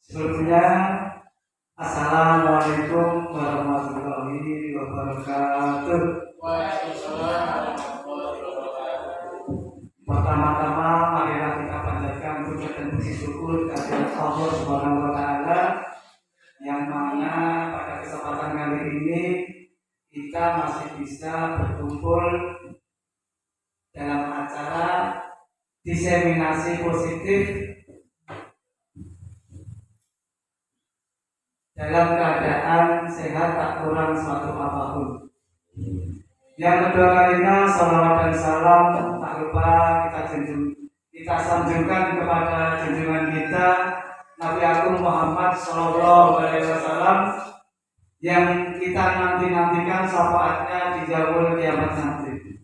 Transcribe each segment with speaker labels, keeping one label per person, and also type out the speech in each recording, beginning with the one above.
Speaker 1: Sebelumnya, Assalamualaikum warahmatullahi wabarakatuh. Pertama-tama, marilah kita panjatkan puja dan puji syukur kehadirat Allah Subhanahu wa Ta'ala, yang mana pada kesempatan kali ini kita masih bisa berkumpul dalam acara diseminasi positif dalam keadaan sehat, tak kurang suatu apapun. Yang kedua kalinya, salawat dan salam tak lupa kita sanjungkan kepada junjungan kita Nabi Agung Muhammad Sallallahu Alaihi Wasallam, yang kita nantikan syafaatnya di yaumul kiamat nanti.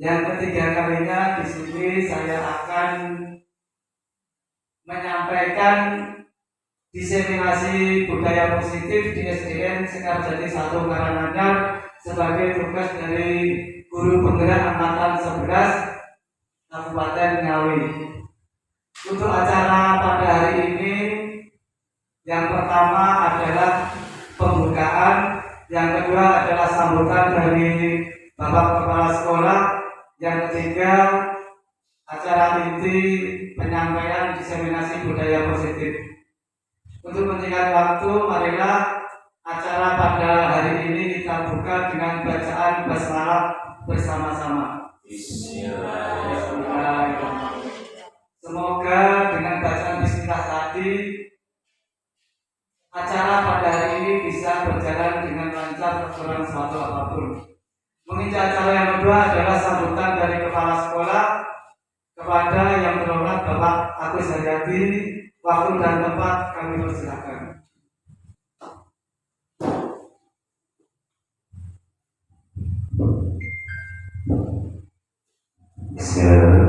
Speaker 1: Yang ketiga kalinya, di sini saya akan menyampaikan diseminasi budaya positif di SDN Sekarjati 1 Karanganyar sebagai tugas dari guru penggerak angkatan 11 Kabupaten Ngawi. Untuk acara pada hari ini, yang pertama adalah pembukaan, yang kedua adalah sambutan dari Bapak Kepala Sekolah, yang ketiga acara inti penyampaian diseminasi budaya positif. Untuk menyingkat waktu, marilah acara pada hari ini kita buka dengan bacaan basmalah bersama-sama. Bismillahirrahmanirrahim. Semoga dengan bacaan bismillah tadi, acara pada hari ini bisa berjalan dengan lancar, kurang suatu apapun. Menginjak acara yang kedua adalah sambutan dari Kepala Sekolah kepada yang terhormat Bapak Agus Haryadi. Waktu dan tempat kami persilakan.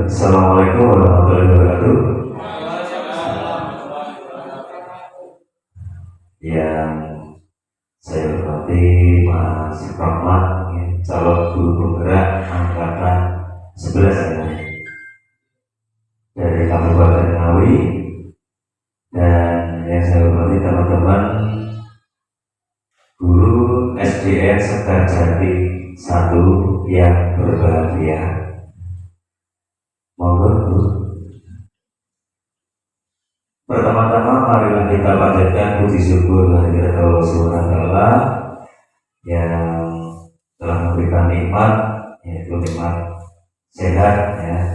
Speaker 2: Assalamualaikum warahmatullahi wabarakatuh. Yang saya hormati Mas Rahmat, calon guru penggerak angkatan 11 dari Kabupaten Ngawi, dan yang saya hormati teman-teman guru SDN Sekarjati 1 yang berbahagia. Monggo Bu. Pertama-tama marilah kita panjatkan puji syukur kehadirat Allah Subhanahu wa Ta'ala yang telah memberikan nikmat, yaitu nikmat sehat, ya,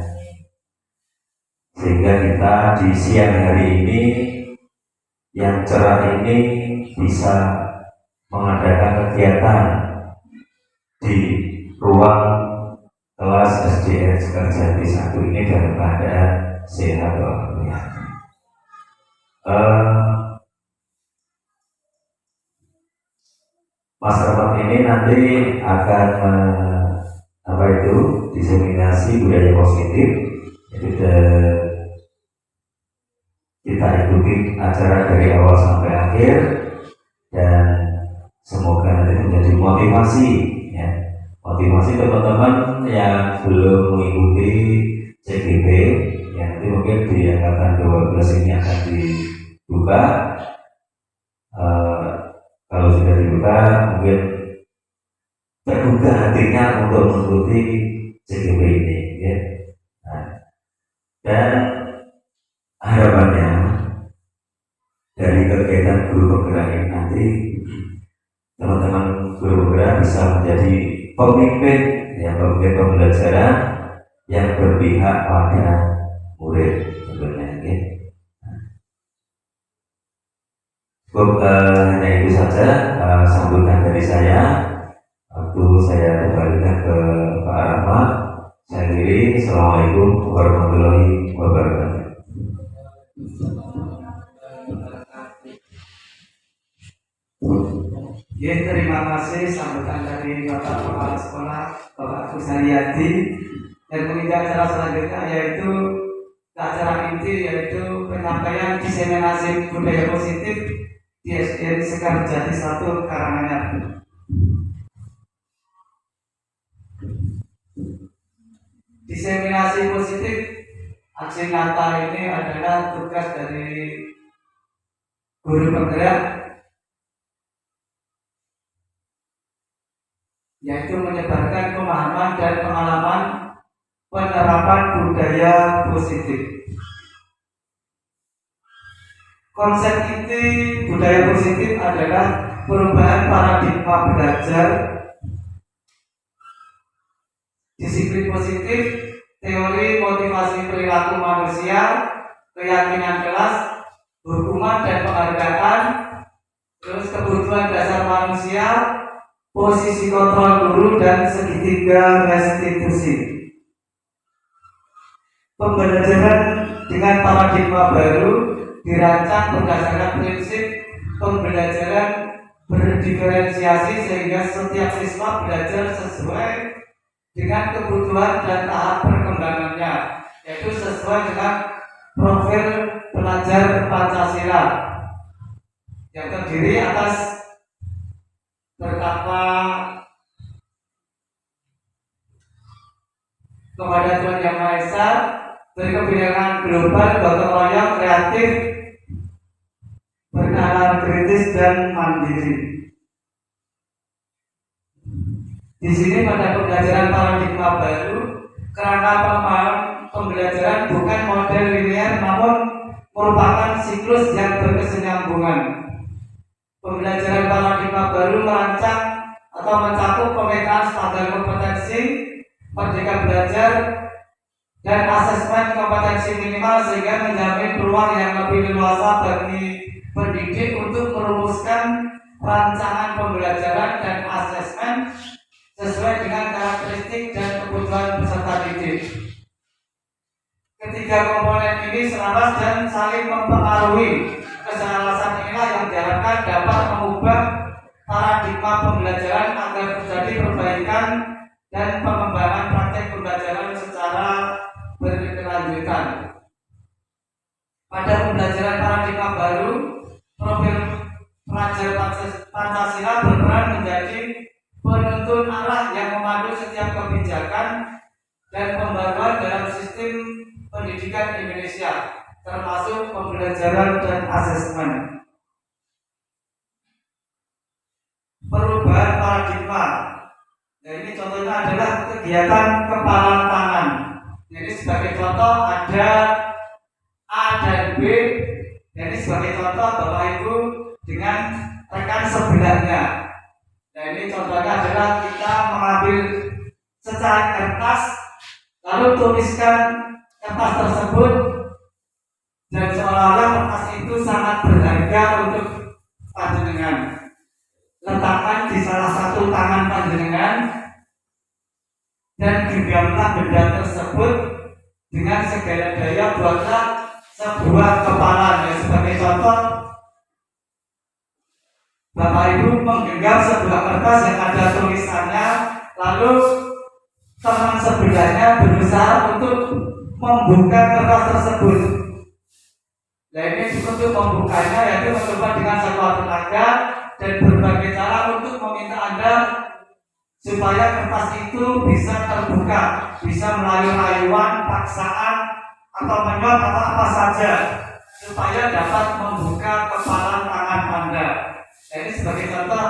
Speaker 2: sehingga kita di siang hari ini yang cerah ini bisa mengadakan kegiatan di ruang kelas SDN Sekarjati 1 ini dalam keadaan sehat walafiat. Mas Rahmat ini nanti akan diseminasi budaya positif. Jadi kita ikuti acara dari awal sampai akhir, dan semoga nanti menjadi motivasi, ya, motivasi teman-teman yang belum mengikuti CGP, yang nanti mungkin di angkatan 12 ini akan dibuka. Kalau sudah dibuka, mungkin terbuka hatinya untuk mengikuti CGP ini, ya. Dan harapannya dari kegiatan guru penggerak ini nanti teman-teman guru penggerak bisa menjadi pemimpin, ya, pemimpin pembelajaran yang berpihak pada murid sebenarnya, ya. Hanya itu saja sambutan dari saya. Waktu saya kembalikan ke Pak Rahmat. Saya akhiri. Assalamualaikum warahmatullahi wabarakatuh.
Speaker 1: Ya, terima kasih sambutan dari Bapak Kepala Sekolah, Bapak Agus Haryadi. Dan menginjak acara selanjutnya, yaitu acara inti, yaitu penyampaian diseminasi budaya positif di SDN Sekarjati 1 Karanganyar. Diseminasi positif Aksi nyata ini adalah tugas dari guru penggerak, yaitu menyebarkan pemahaman dan pengalaman penerapan budaya positif. Konsep inti budaya positif adalah perubahan paradigma belajar, disiplin positif, teori motivasi perilaku manusia, keyakinan kelas, hukuman dan penghargaan, terus kebutuhan dasar manusia, posisi kontrol guru, dan segitiga restitusi. Pembelajaran dengan paradigma baru dirancang berdasarkan prinsip pembelajaran berdiferensiasi sehingga setiap siswa belajar sesuai dengan kebutuhan dan tahap perkembangannya, yaitu sesuai dengan profil pelajar Pancasila yang terdiri atas bertakwa kepada Tuhan Yang Maha Esa, berkebinekaan global, gotong royong, kreatif, bernalar kritis dan mandiri. Di sini pada pembelajaran paradigma baru, kerangka pembelajaran bukan model linear, namun merupakan siklus yang berkesinambungan. Pembelajaran paradigma baru merancang atau mencakup pemetaan standar kompetensi, merdeka belajar, dan asesmen kompetensi minimal sehingga menjamin peluang yang lebih leluasa bagi pendidik untuk merumuskan rancangan pembelajaran dan asesmen sesuai dengan karakteristik dan kebutuhan peserta didik. Ketiga komponen ini selaras dan saling mempengaruhi. Keselarasan inilah yang diharapkan dapat mengubah paradigma pembelajaran agar terjadi perbaikan dan pengembangan praktek pembelajaran secara berkelanjutan. Pada pembelajaran paradigma baru, profil pelajar Pancasila berperan menjadi penuntun arah yang memandu setiap kebijakan dan pembaruan dalam sistem pendidikan Indonesia, termasuk pembelajaran dan asesmen. Perubahan paradigma. Nah, ini contohnya adalah kegiatan kepalan tangan. Jadi sebagai contoh ada A dan B. Jadi sebagai contoh Bapak Ibu dengan rekan sebelahnya. Nah, ini contohnya adalah kita mengambil secari kertas, lalu tuliskan kertas tersebut, dan seolah-olah kertas itu sangat berharga untuk panjenengan. Letakkan di salah satu tangan panjenengan dan genggamlah benda tersebut dengan segala daya, buatlah sebuah kepalan. Ya, sebagai contoh, Bapak Ibu menggenggam sebuah kertas yang ada tulisannya, lalu teman sebelahnya berusaha untuk membuka kertas tersebut. Nah, ini untuk membukanya yaitu mencoba dengan sekuat tenaga dan berbagai cara untuk meminta Anda supaya kertas itu bisa terbuka, bisa melalui rayuan, paksaan, atau menyuap atau apa saja supaya dapat membuka kepalan tangan Anda. Nah, ini sebagai contoh,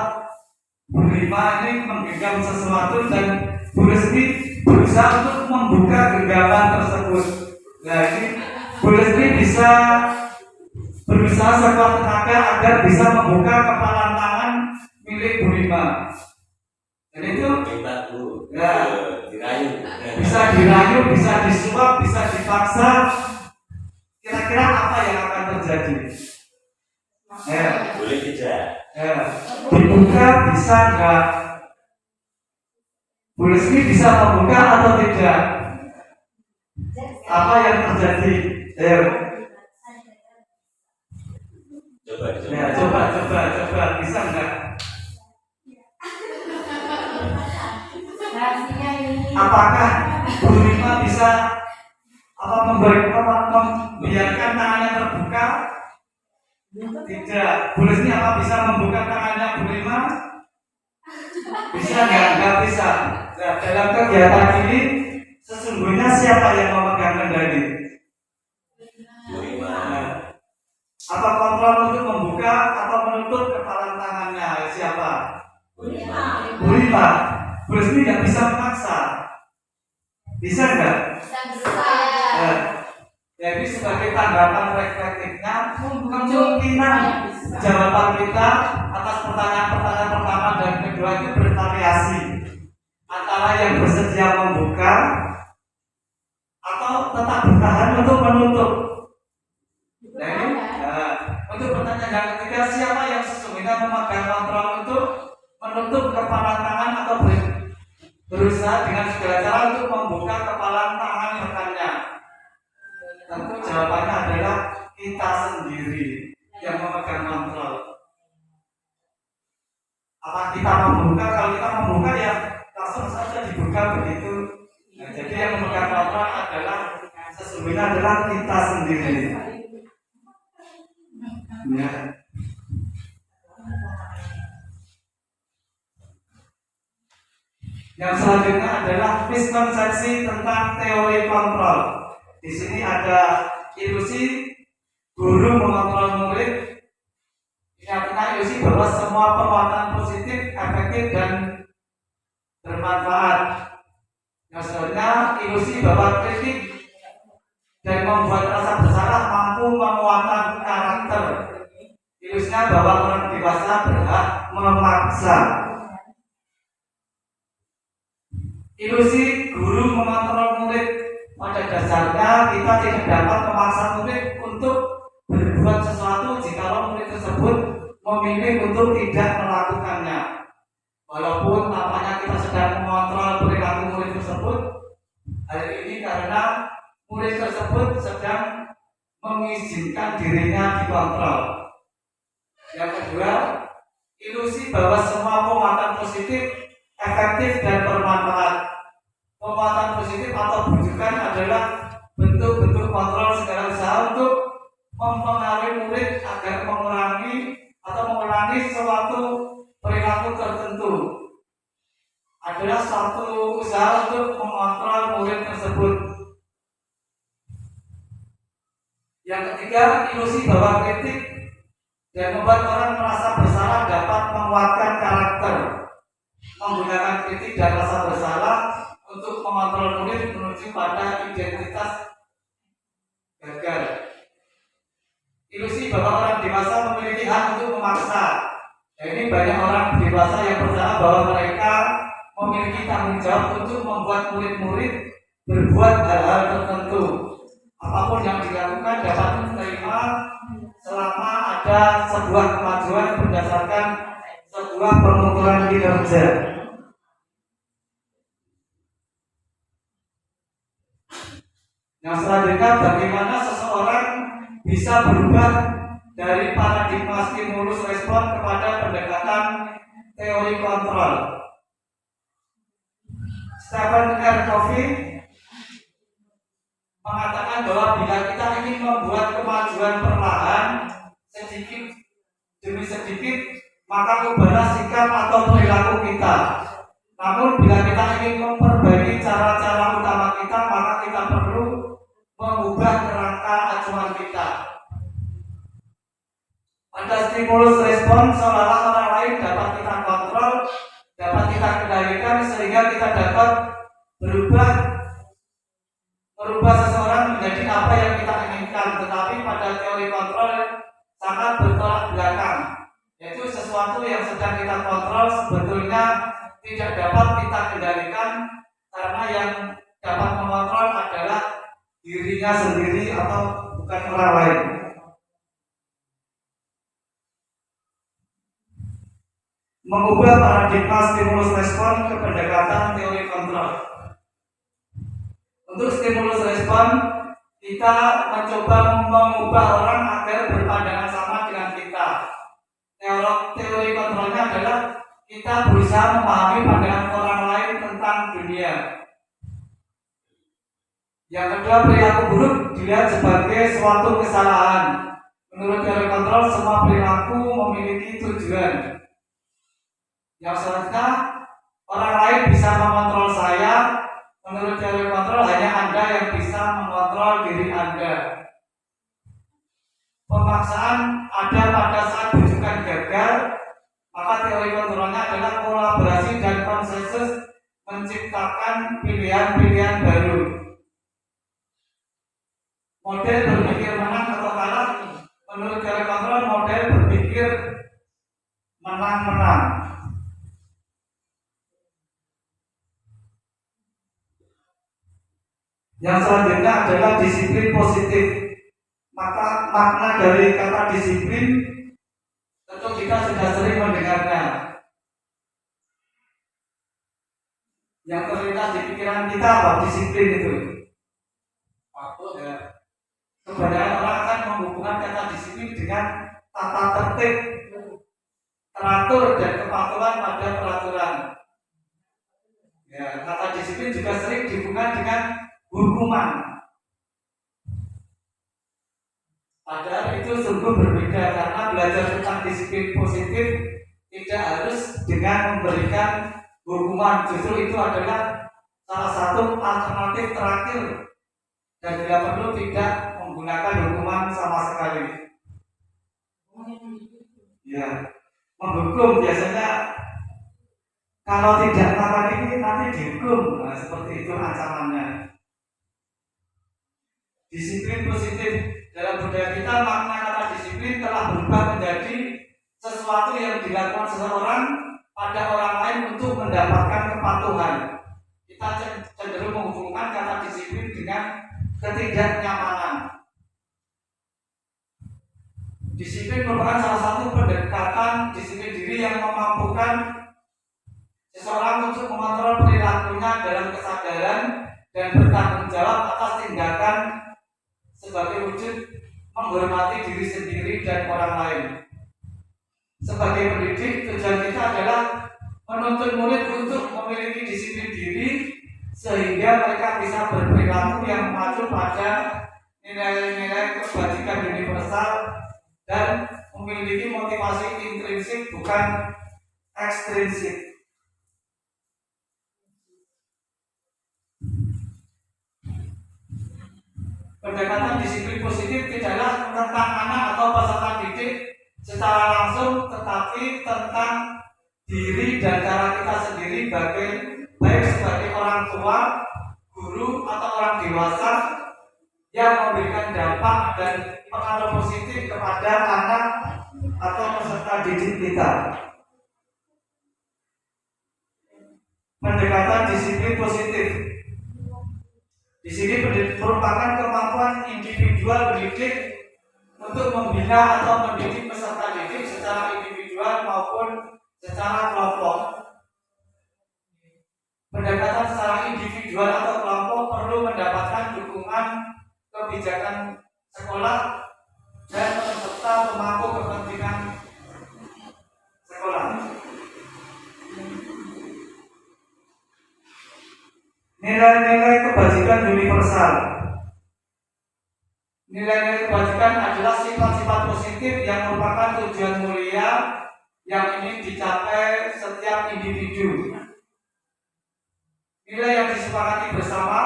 Speaker 1: Bu Rima ini menggenggam sesuatu dan Bu Resmi berusaha untuk membuka genggaman tersebut. Nah, ini Bu Resmi bisa berusaha sekuat tenaga agar bisa membuka kepalan tangan milik Bu Rima. Jadi itu ya, bisa dirayu, bisa disuap, bisa dipaksa. Kira-kira apa yang akan terjadi?
Speaker 2: Boleh tidak?
Speaker 1: Dibuka bisa enggak? Bu Resmi bisa membuka atau tidak? Apa yang terjadi? Coba bisa enggak? Apakah Bu Rima bisa membiarkan tangannya terbuka? Tidak. Bu Resmi apa bisa membuka tangannya Bu Rima? Bisa enggak bisa. Nah, dalam kegiatan ini sesungguhnya siapa yang memegang kendali? kita. Bruce Lee nggak bisa memaksa. Bisa nggak? Nah, jadi sebagai tanggapan reflektifnya, kemungkinan jawaban kita atas pertanyaan-pertanyaan pertama dan kedua itu bervariasi antara yang bersedia membuka atau tetap bertahan untuk menutup. Jadi, untuk pertanyaan yang ketiga, siapa yang sesungguhnya memegang kontrol untuk menutup kepalan tangan atau berusaha dengan segala cara untuk membuka kepalan tangan rekannya? Tentu jawabannya adalah kita sendiri yang memegang kontrol. Apa kita membuka? Kalau kita membuka ya langsung saja dibuka begitu. Nah, jadi yang memegang kontrol adalah sesungguhnya adalah kita sendiri. Ya. Yang selanjutnya adalah miskonsepsi tentang teori kontrol. Di sini ada ilusi guru mengontrol murid. Ini artinya ilusi bahwa semua perbuatan positif, efektif dan bermanfaat. Yang selanjutnya ilusi bahwa kritik dan membuat rasa bersalah mampu menguatkan karakter. Ilusinya bahwa orang dewasa berhak memaksa. Ilusi guru mengontrol murid. Pada dasarnya kita tidak dapat memaksa murid untuk berbuat sesuatu jika murid tersebut memilih untuk tidak melakukannya. Walaupun tampaknya kita sedang mengontrol perilaku murid tersebut, hal ini karena murid tersebut sedang mengizinkan dirinya dikontrol. Yang kedua, ilusi bahwa semua penguatan positif, efektif dan bermanfaat. Penguatan positif atau bujukan adalah bentuk-bentuk kontrol segala usaha untuk mempengaruhi murid agar mengurangi suatu perilaku tertentu. Adalah suatu usaha untuk mengontrol murid tersebut. Yang ketiga, ilusi bahwa kritik dan membuat orang merasa bersalah dapat menguatkan karakter. Menggunakan kritik dan rasa bersalah untuk mengontrol murid menuju pada identitas gagal. Ilusi bahwa orang dewasa memiliki hak untuk memaksa. Nah, ini banyak orang dewasa yang percaya bahwa mereka memiliki tanggung jawab untuk membuat murid-murid berbuat hal-hal tertentu. Apapun yang dilakukan dapat diterima selama ada sebuah kemajuan berdasarkan sebuah pengukuran kinerja. Yang selanjutnya, bagaimana seseorang bisa berubah dari paradigma stimulus respon kepada pendekatan teori kontrol. Stephen R. Covey mengatakan bahwa bila kita ingin membuat kemajuan perlahan sedikit demi sedikit, maka ubahlah sikap atau perilaku kita. Namun bila kita ingin memperbaiki cara-cara utama kita, maka kita perlu mengubah kerangka acuan kita. Pada stimulus respon seolah-olah orang lain dapat kita kontrol, dapat kita kendalikan sehingga kita dapat merubah seseorang menjadi apa yang kita inginkan. Tetapi pada teori kontrol sangat bertolak belakang, yaitu sesuatu yang sedang kita kontrol sebetulnya tidak dapat kita kendalikan karena yang dapat mengontrol adalah dirinya sendiri atau bukan orang lain. Mengubah paradigma stimulus respon ke pendekatan teori kontrol. Untuk stimulus respon, kita mencoba mengubah orang agar berpandangan sama dengan kita. Teori kontrolnya adalah kita berusaha memahami pandangan orang lain tentang dunia. Yang kedua, perilaku buruk dilihat sebagai suatu kesalahan. Menurut teori kontrol, semua perilaku memiliki tujuan. Yang selanjutnya, orang lain bisa mengontrol saya. Menurut teori kontrol, hanya Anda yang bisa mengontrol diri Anda. Pemaksaan ada pada saat bujukan gagal, maka teori kontrolnya adalah kolaborasi dan Yang selanjutnya adalah disiplin positif. Maka makna dari kata disiplin tentu kita sudah sering mendengarnya. Yang terlintas di pikiran kita apa? Disiplin itu. Ya. Kebanyakan orang akan menghubungkan kata disiplin dengan tata tertib, teratur dan kepatuhan pada peraturan. Ya, kata disiplin juga sering dihubungkan dengan hukuman. Padahal itu sungguh berbeda, karena belajar tentang disiplin positif tidak harus dengan memberikan hukuman. Justru itu adalah salah satu alternatif terakhir, dan bila perlu tidak menggunakan hukuman sama sekali. Ya, menghukum biasanya kalau tidak melakukan ini nanti dihukum. Nah, seperti itu ancamannya. Disiplin positif dalam budaya kita, makna kata disiplin telah berubah menjadi sesuatu yang dilakukan seseorang pada orang lain untuk mendapatkan kepatuhan. Kita cenderung menghubungkan kata disiplin dengan ketidaknyamanan. Disiplin merupakan salah satu pendekatan disiplin diri yang memampukan seseorang untuk mengontrol perilakunya dalam kesadaran dan bertanggung jawab atas tindakan sebagai wujud menghormati diri sendiri dan orang lain. Sebagai pendidik, tujuan kita adalah menuntut murid untuk memiliki disiplin diri sehingga mereka bisa berperilaku yang mengacu pada nilai-nilai kebajikan universal dan memiliki motivasi intrinsik bukan ekstrinsik. Pendekatan disiplin positif tidaklah tentang anak atau peserta didik secara langsung, tetapi tentang diri dan cara kita sendiri baik sebagai orang tua, guru, atau orang dewasa yang memberikan dampak dan pengaruh positif kepada anak atau peserta didik kita. Pendekatan disiplin positif di sini merupakan kemampuan individual pendidik untuk membina atau mendidik peserta didik secara individual maupun secara kelompok. Pendekatan secara individual atau kelompok perlu mendapatkan dukungan kebijakan sekolah dan peserta pemangku kepentingan sekolah. Nilai-nilai kebajikan universal. Nilai-nilai kebajikan adalah sifat-sifat positif yang merupakan tujuan mulia yang ingin dicapai setiap individu. Nilai yang disepakati bersama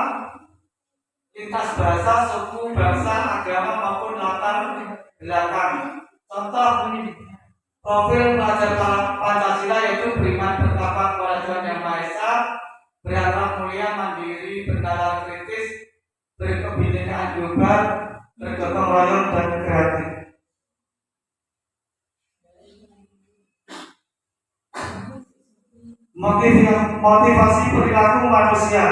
Speaker 1: lintas bahasa, suku, bangsa, agama maupun latar belakang. Contoh profil pelajar Pancasila yaitu beriman bertakwa kepada Tuhan Yang Maha Esa, berakhlak mulia, mandiri, bernalar kritis, berkebinekaan global, bergotong royong dan kreatif. Motivasi perilaku manusia.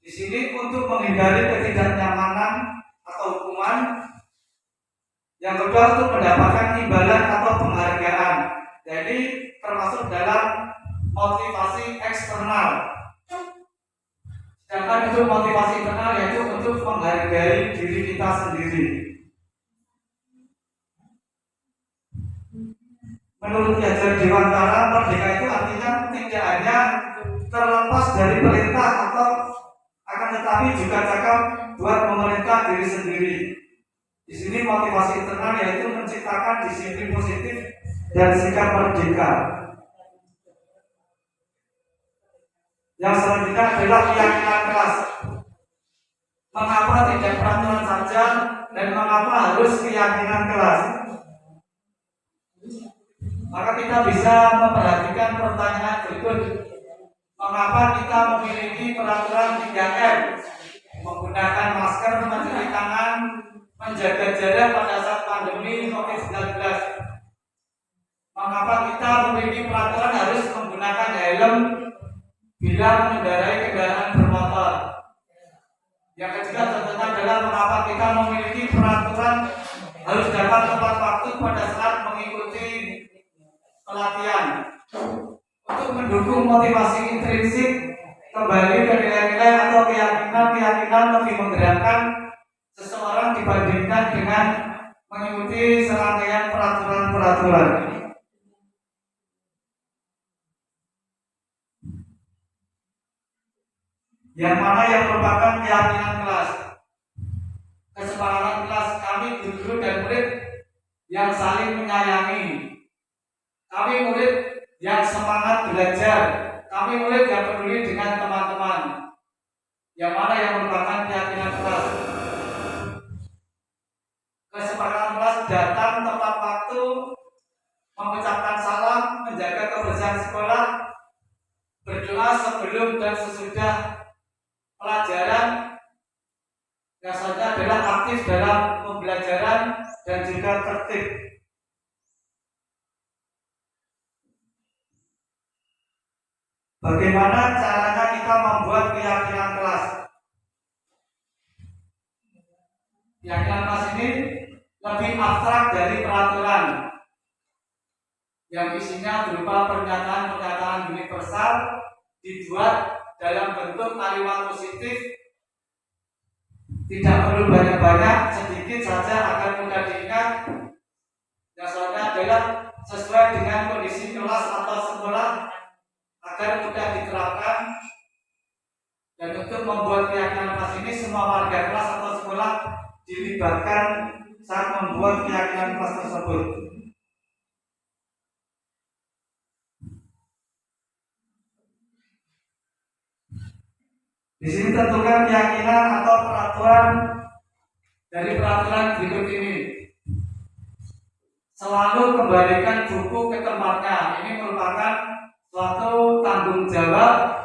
Speaker 1: Di sini untuk menghindari ketidaknyamanan atau hukuman. Yang kedua untuk mendapatkan imbalan atau penghargaan. Jadi termasuk dalam motivasi eksternal. Sedangkan itu motivasi internal yaitu untuk menghargai diri kita sendiri. Menurut Ki Dewantara, merdeka itu artinya tidak hanya terlepas dari perintah atau akan tetapi juga cakap buat memerintah diri sendiri. Di sini motivasi internal yaitu menciptakan disiplin positif dan sikap merdeka. Yang selanjutnya adalah keyakinan keras. Mengapa tidak peraturan saja dan mengapa harus keyakinan keras? Maka kita bisa memperhatikan pertanyaan berikut. Mengapa kita memiliki peraturan 3M? Menggunakan masker, mencuci tangan, menjaga jarak pada saat pandemi COVID-19. Mengapa kita memiliki peraturan harus menggunakan helm bila mengendarai kendaraan bermotor? Yang ketiga contohnya adalah mengapa kita memiliki peraturan harus dapat tepat waktu pada saat mengikuti pelatihan. Untuk mendukung motivasi intrinsik, kembali ke nilai-nilai atau keyakinan-keyakinan lebih menggerakkan seseorang dibandingkan dengan mengikuti serangkaian peraturan-peraturan. Yang mana yang merupakan keyakinan kelas. Kesepakatan kelas kami guru dan murid yang saling menyayangi. Kami murid yang semangat belajar. Kami murid yang peduli dengan teman-teman. Yang mana yang merupakan keyakinan kelas. Kesepakatan kelas datang tepat waktu, mengucapkan salam, menjaga kebersihan sekolah, berdoa sebelum dan sesudah pelajaran, yang selanjutnya adalah aktif dalam pembelajaran dan juga tertib. Bagaimana caranya kita membuat keyakinan kelas? Keyakinan kelas ini lebih abstrak dari peraturan yang isinya berupa pernyataan-pernyataan universal dibuat dalam bentuk kalimat positif, tidak perlu banyak-banyak, sedikit saja agar mudah diingat. Yang selanjutnya adalah sesuai dengan kondisi kelas atau sekolah agar mudah diterapkan. Dan untuk membuat keyakinan kelas ini, semua warga kelas atau sekolah dilibatkan saat membuat keyakinan kelas tersebut. Di sini tentukan keyakinan atau peraturan dari peraturan berikut ini. Selalu kembalikan buku ke tempatnya. Ini merupakan suatu tanggung jawab.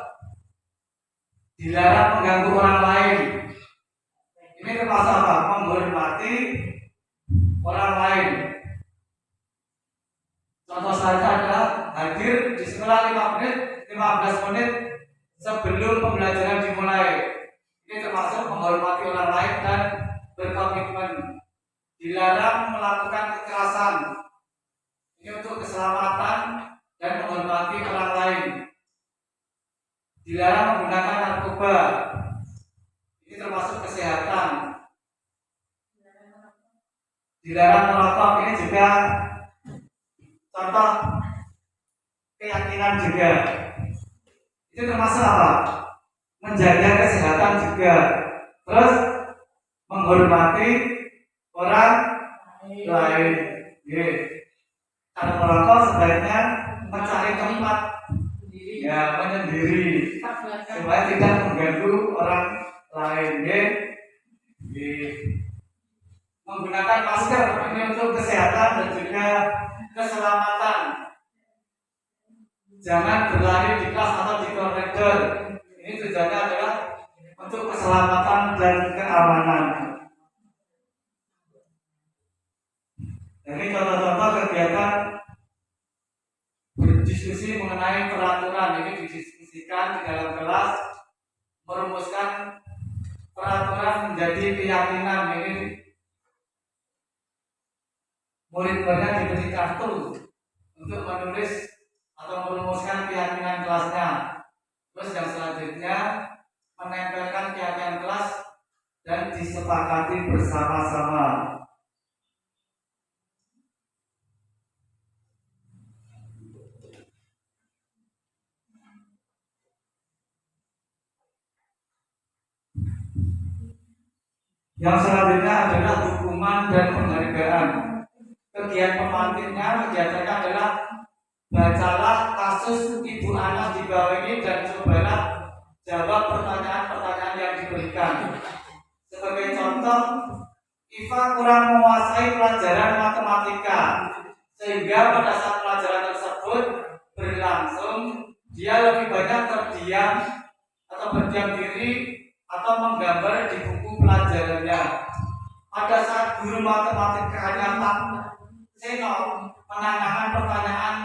Speaker 1: Dilarang mengganggu orang lain. Ini termasuk apa? Menghormati orang lain. Contoh saja adalah hadir di sekolah 15 menit sebelum pembelajaran dimulai. Ini termasuk menghormati orang lain dan berkomitmen. Dilarang melakukan kekerasan. Ini untuk keselamatan dan menghormati orang lain. Dilarang menggunakan narkoba. Ini termasuk kesehatan. Dilarang merokok. Ini juga contoh keyakinan juga. Itu termasuk apa? Menjaga kesehatan juga. Terus menghormati orang lain. Kalau merokok sebaiknya mencari tempat ya menyendiri supaya tidak mengganggu orang lain. Menggunakan masker ini untuk kesehatan dan juga keselamatan. Jangan berlari di kelas atau di koridor. Ini tujuannya adalah untuk keselamatan dan keamanan. Ini contoh-contoh kegiatan berdiskusi mengenai peraturan. Ini didiskusikan di dalam kelas, merumuskan peraturan menjadi keyakinan. Ini murid-muridnya diberi kartu untuk menulis atau merumuskan keyakinan kelasnya. Terus yang selanjutnya menempelkan keyakinan kelas dan disepakati bersama-sama. Yang selanjutnya adalah hukuman dan penghargaan. Kegiatan kegiatannya adalah bacalah kasus Ibu Anas di bawah ini dan cobalah jawab pertanyaan-pertanyaan yang diberikan. Sebagai contoh, Iva kurang menguasai pelajaran matematika, sehingga pada saat pelajaran tersebut berlangsung, dia lebih banyak terdiam atau berdiam diri atau menggambar di buku pelajarannya. Pada saat guru matematikanya Pak Seno menanyakan pertanyaan,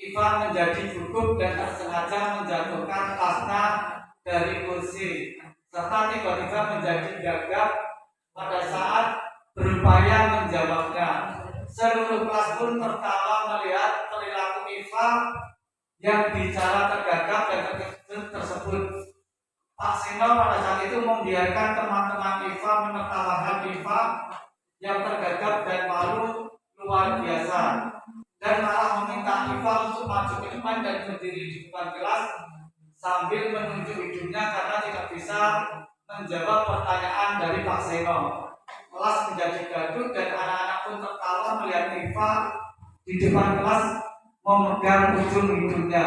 Speaker 1: Iva menjadi gugup dan tak sengaja menjatuhkan tasnya dari kursi, serta tiba-tiba menjadi gagap pada saat berupaya menjawabnya. Seluruh kelas pun tertawa melihat perilaku Iva yang bicara tergagap dan terkejut tersebut. Pak Seno pada saat itu membiarkan teman-teman Iva menertawakan Iva yang tergagap dan malu luar biasa, dan malah meminta Iva untuk maju ke depan dan berdiri di depan kelas sambil menunjuk hidungnya karena tidak bisa menjawab pertanyaan dari Pak Seno. Kelas menjadi gaduh dan anak-anak pun tertawa melihat Iva di depan kelas memegang ujung hidungnya.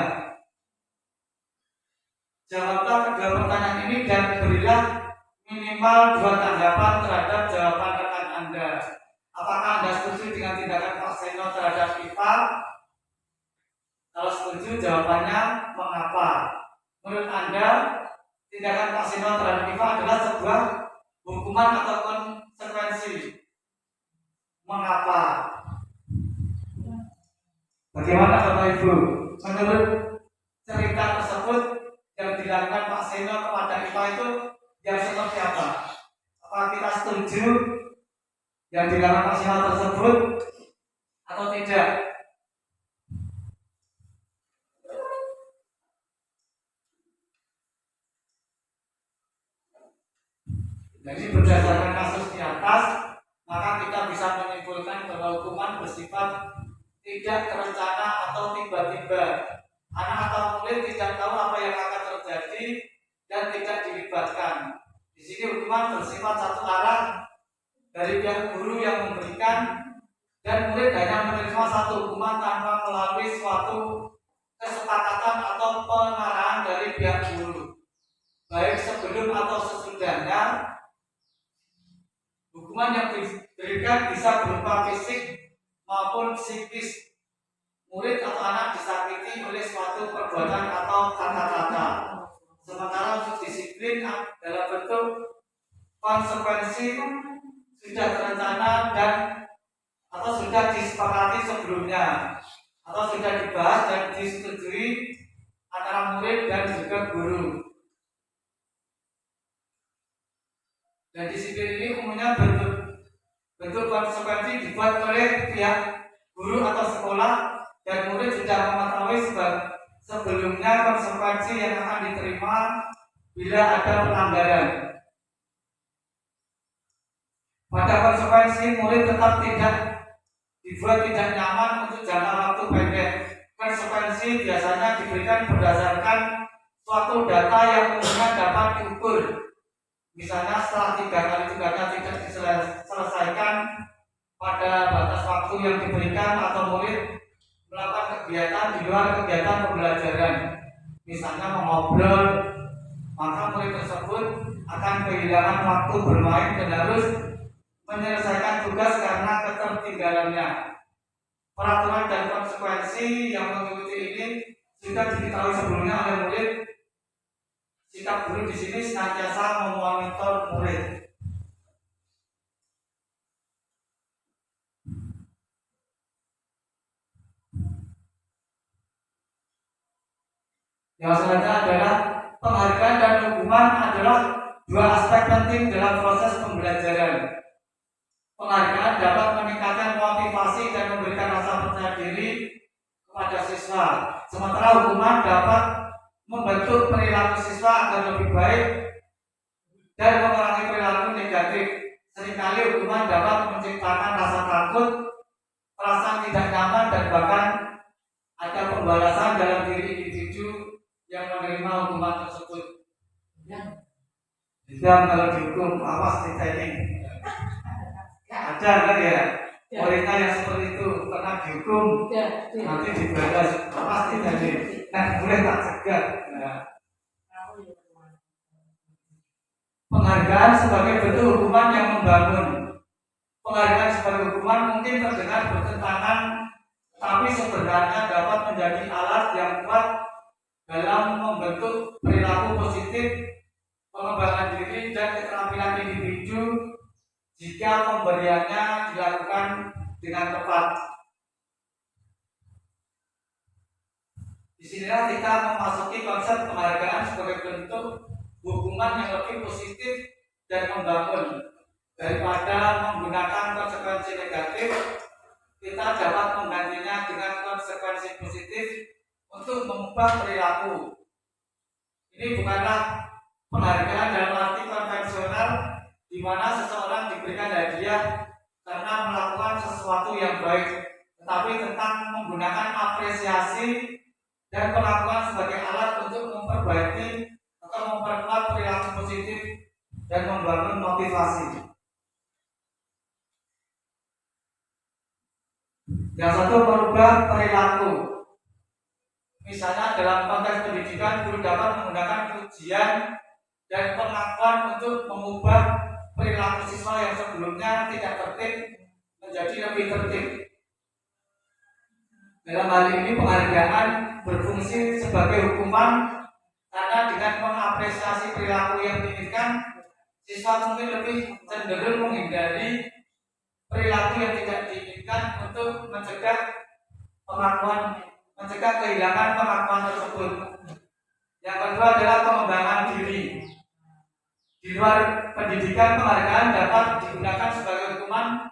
Speaker 1: Jawablah kedua pertanyaan ini dan berilah minimal 2 tanggapan terhadap jawaban rekan Anda. Apakah Anda setuju dengan tindakan Pak Seno terhadap Iva? Kalau setuju, jawabannya mengapa? Menurut Anda, tindakan Pak Seno terhadap Iva adalah sebuah hukuman atau konsekuensi. Mengapa? Bagaimana Bapak Ibu? Menurut cerita tersebut yang dilakukan Pak Seno kepada Iva itu yang seperti apa? Apakah kita setuju yang dilakukan Pak Seno tersebut atau tidak? Jadi berdasarkan kasus di atas, maka kita bisa menyimpulkan bahwa hukuman bersifat tidak terencana atau tiba-tiba. Anak atau murid tidak tahu apa yang akan terjadi dan tidak dilibatkan. Di sini hukuman bersifat satu arah dari pihak guru yang memberikan, dan murid hanya menerima satu hukuman tanpa melalui suatu kesepakatan atau pengarahan dari pihak guru, baik sebelum atau sesudahnya. Hukuman yang diberikan bisa berupa fisik maupun psikis. Murid atau anak disakiti oleh suatu perbuatan atau kata-kata. Sementara untuk disiplin dalam bentuk konsekuensi sudah terencana dan atau sudah disepakati sebelumnya, atau sudah dibahas dan disetujui antara murid dan juga guru. Dan disiplin ini umumnya bentuk konsekuensi dibuat oleh pihak guru atau sekolah, dan murid sudah mengetahui sebelumnya konsekuensi yang akan diterima bila ada pelanggaran. Pada konsekuensi, murid tetap dibuat tidak nyaman untuk jangka waktu pendek. Konsekuensi biasanya diberikan berdasarkan suatu data yang umumnya dapat diukur. Misalnya setelah 3 kali tugasnya tidak diselesaikan pada batas waktu yang diberikan, atau murid melakukan kegiatan di luar kegiatan pembelajaran, misalnya mengobrol, maka murid tersebut akan kehilangan waktu bermain dan harus menyelesaikan tugas karena ketertinggalannya. Peraturan dan konsekuensi yang mengikuti ini sudah diketahui sebelumnya oleh murid. Sikap guru di sini senantiasa memonitor murid. Yang selanjutnya adalah penghargaan dan hukuman adalah 2 aspek penting dalam proses pembelajaran. Penghargaan dapat meningkatkan motivasi dan memberikan rasa percaya diri kepada siswa, sementara hukuman dapat membentuk perilaku siswa agar lebih baik dan mengurangi perilaku negatif. Seringkali hukuman dapat menciptakan rasa takut, perasaan tidak nyaman, dan bahkan ada pembalasan dalam diri individu yang menerima hukuman tersebut. Dan kalau dihukum, awas ditanya. Ada kan ya? Muridnya yang seperti itu pernah dihukum, nanti dibalas, pasti jadi. Nah, boleh tak cegah. Nah. Penghargaan sebagai bentuk hukuman yang membangun. Penghargaan sebagai hukuman mungkin terdengar bertentangan, tapi sebenarnya dapat menjadi alat yang kuat dalam membentuk perilaku positif, pengembangan diri, dan keterampilan individu jika pemberiannya dilakukan dengan tepat. Disinilah kita memasuki konsep penghargaan sebagai bentuk hukuman yang lebih positif dan membangun. Daripada menggunakan konsekuensi negatif, kita dapat menggantinya dengan konsekuensi positif untuk mengubah perilaku. Ini bukanlah penghargaan dalam arti konvensional di mana seseorang diberikan hadiah karena melakukan sesuatu yang baik, tetapi tentang menggunakan apresiasi dan pengakuan sebagai alat untuk memperbaiki atau memperkuat perilaku positif dan membangun motivasi. Yang satu, merubah perilaku. Misalnya dalam konteks pendidikan, guru dapat menggunakan ujian dan pengakuan untuk mengubah perilaku siswa yang sebelumnya tidak tertib menjadi lebih tertib. Dalam hal ini penghargaan berfungsi sebagai hukuman karena dengan mengapresiasi perilaku yang diinginkan, siswa mungkin lebih cenderung menghindari perilaku yang tidak diinginkan untuk mencegah kehilangan pengakuan tersebut. Yang kedua adalah pengembangan diri. Di luar pendidikan, penghargaan dapat digunakan sebagai hukuman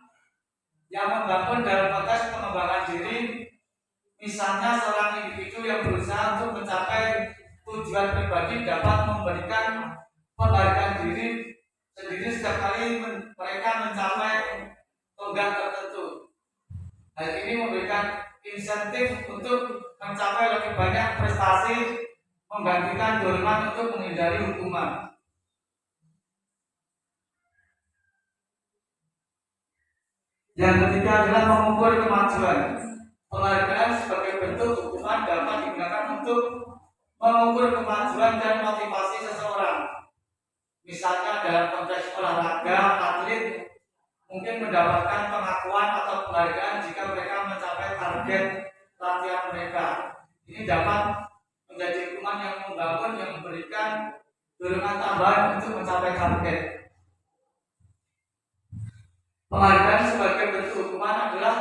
Speaker 1: yang membangun dalam konteks pengembangan diri. Misalnya seorang individu yang berusaha untuk mencapai tujuan pribadi dapat memberikan penghargaan diri sendiri setiap kali mereka mencapai tonggak tertentu. Hal ini memberikan insentif untuk mencapai lebih banyak prestasi, menggantikan dorongan untuk menghindari hukuman. Yang ketiga adalah mengukur kemajuan. Penghargaan sebagai bentuk hukuman dapat digunakan untuk mengukur kemajuan dan motivasi seseorang. Misalnya dalam konteks olahraga, atlet mungkin mendapatkan pengakuan atau penghargaan jika mereka mencapai target latihan mereka. Ini dapat menjadi hukuman yang membangun, yang memberikan dorongan tambahan untuk mencapai target. Penghargaan sebagai bentuk hukuman adalah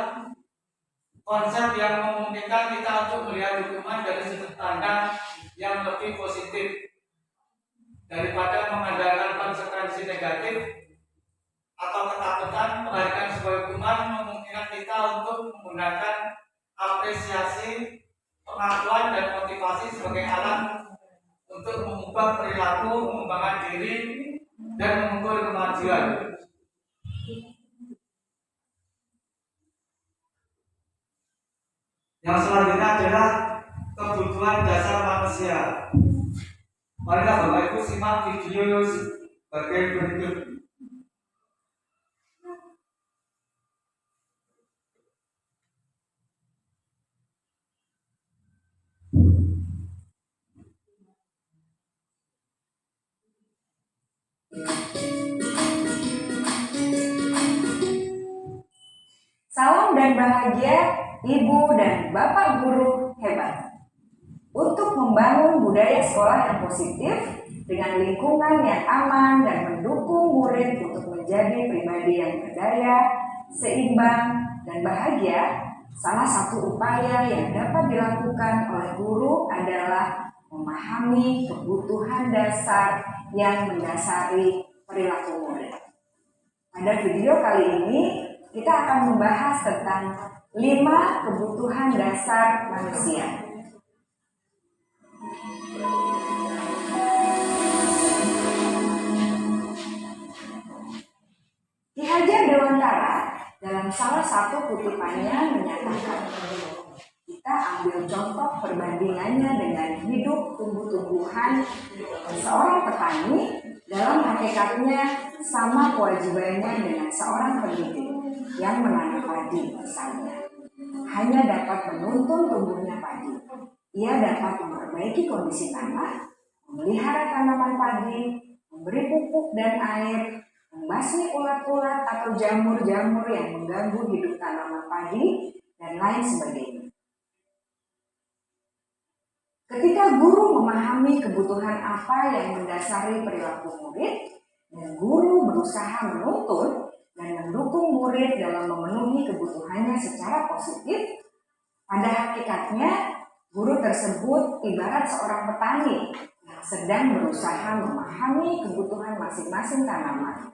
Speaker 1: konsep yang memungkinkan kita untuk melihat hukuman dari sudut pandang yang lebih positif daripada mengandalkan konsekuensi negatif atau ketakutan. Penghargaan sebagai hukuman memungkinkan kita untuk menggunakan apresiasi, pengakuan dan motivasi sebagai alat untuk mengubah perilaku, mengembangkan diri dan mengukur kemajuan. Yang selanjutnya adalah kebutuhan dasar manusia. Marilah Bapak Ibu simak video sebagai berikut.
Speaker 3: Salam dan bahagia Ibu dan Bapak guru hebat. Untuk membangun budaya sekolah yang positif dengan lingkungan yang aman dan mendukung murid untuk menjadi pribadi yang berdaya, seimbang, dan bahagia, salah satu upaya yang dapat dilakukan oleh guru adalah memahami kebutuhan dasar yang mendasari perilaku murid. Pada video kali ini, kita akan membahas tentang 5 kebutuhan dasar manusia. Ki Hajar Dewantara dalam salah satu kutipannya menyatakan, kita ambil contoh perbandingannya dengan hidup tumbuh-tumbuhan. Seorang petani dalam hakikatnya sama kewajibannya dengan seorang pendidik yang menanam padi misalnya. Hanya dapat menuntun tumbuhnya padi. Ia dapat memperbaiki kondisi tanah, memelihara tanaman padi, memberi pupuk dan air, membasmi ulat-ulat atau jamur-jamur yang mengganggu hidup tanaman padi, dan lain sebagainya. Ketika guru memahami kebutuhan apa yang mendasari perilaku murid, dan guru berusaha menuntun dan mendukung murid dalam memenuhi kebutuhannya secara positif, pada hakikatnya guru tersebut ibarat seorang petani yang sedang berusaha memahami kebutuhan masing-masing tanaman.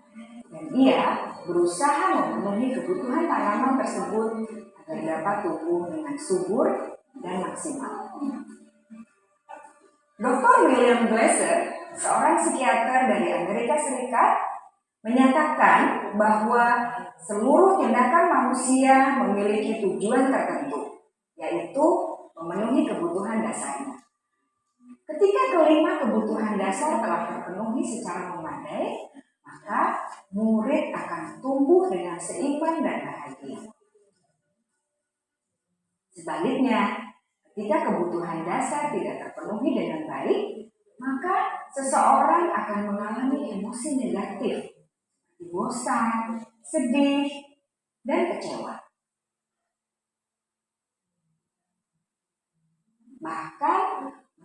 Speaker 3: Dan ia berusaha memenuhi kebutuhan tanaman tersebut agar dapat tumbuh dengan subur dan maksimal. Dr. William Glasser, seorang psikiater dari Amerika Serikat, menyatakan bahwa seluruh tindakan manusia memiliki tujuan tertentu, yaitu memenuhi kebutuhan dasarnya. Ketika kelima kebutuhan dasar telah terpenuhi secara memadai, maka murid akan tumbuh dengan seimbang dan bahagia. Sebaliknya, ketika kebutuhan dasar tidak terpenuhi dengan baik, maka seseorang akan mengalami emosi negatif, bosan, sedih, dan kecewa. Bahkan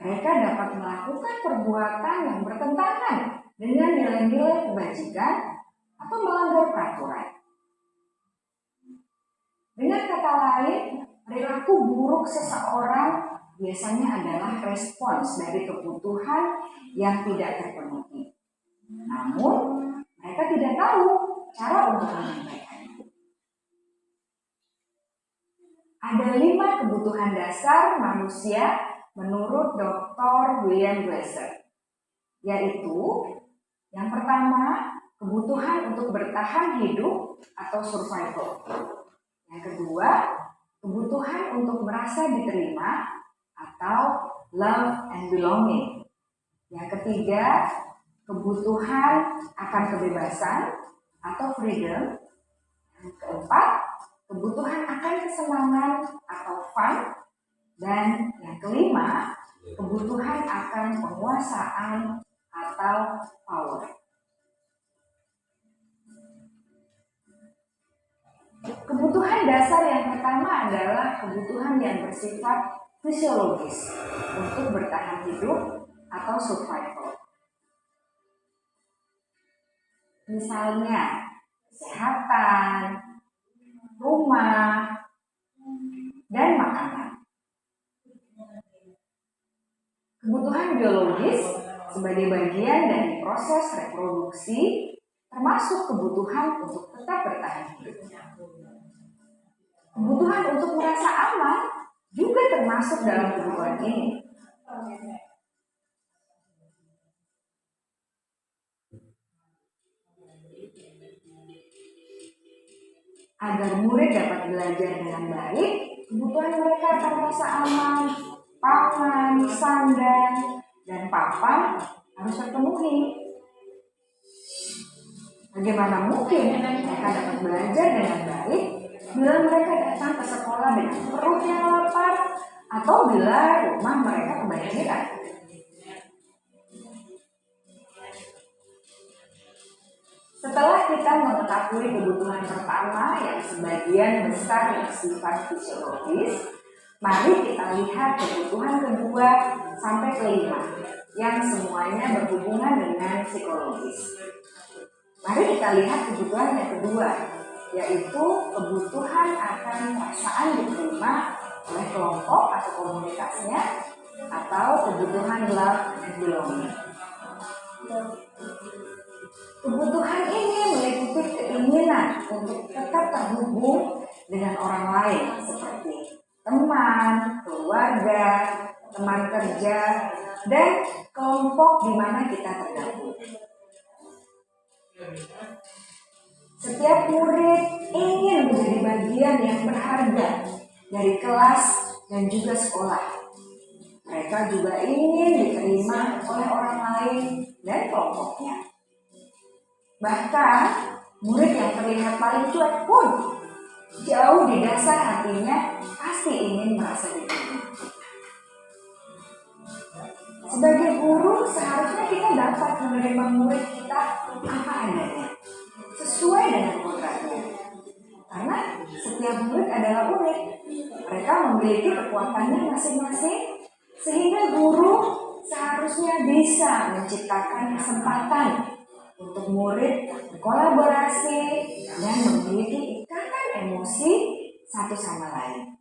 Speaker 3: mereka dapat melakukan perbuatan yang bertentangan dengan nilai-nilai kebajikan atau melanggar peraturan. Dengan kata lain, perilaku buruk seseorang biasanya adalah respons dari kebutuhan yang tidak terpenuhi. Namun, mereka tidak tahu cara untuk menyampaikannya. Ada 5 kebutuhan dasar manusia menurut Dr. William Glasser, yaitu yang pertama, kebutuhan untuk bertahan hidup atau survival. Yang kedua, kebutuhan untuk merasa diterima atau love and belonging. Yang ketiga, kebutuhan akan kebebasan atau freedom. Yang keempat, kebutuhan akan kesenangan atau fun. Dan yang kelima, kebutuhan akan penguasaan atau power. Kebutuhan dasar yang pertama adalah kebutuhan yang bersifat fisiologis untuk bertahan hidup atau survival. Misalnya, kesehatan, rumah, dan makanan. Kebutuhan biologis sebagai bagian dari proses reproduksi termasuk kebutuhan untuk tetap bertahan hidup. Kebutuhan untuk merasa aman juga termasuk dalam kebutuhan ini. Agar murid dapat belajar dengan baik, kebutuhan mereka akan merasa aman, pangan, sandang, dan papan harus terpenuhi. Bagaimana mungkin mereka dapat belajar dengan baik bila mereka datang ke sekolah dengan perut yang lapar atau bila rumah mereka kebanjiran? Setelah kita mengetahui kebutuhan pertama yang sebagian besar bersifat fisiologis, mari kita lihat kebutuhan kedua sampai kelima yang semuanya berhubungan dengan psikologis. Mari kita lihat kebutuhan yang kedua, yaitu kebutuhan akan perasaan diterima oleh kelompok atau komunitasnya, atau kebutuhan love and belonging. Kebutuhan ini meliputi keinginan untuk tetap terhubung dengan orang lain seperti teman, keluarga, teman kerja, dan kelompok di mana kita tergabung. Setiap murid ingin menjadi bagian yang berharga dari kelas dan juga sekolah. Mereka juga ingin diterima oleh orang lain dan kelompoknya. Bahkan, murid yang terlihat paling cuek pun jauh di dasar hatinya pasti ingin merasa diterima. Sebagai guru, seharusnya kita dapat menerima murid kita apa adanya, sesuai dengan kodratnya. Karena setiap murid adalah unik. Mereka memiliki kekuatannya masing-masing, sehingga guru seharusnya bisa menciptakan kesempatan untuk murid berkolaborasi dan memiliki ikatan emosi satu sama lain.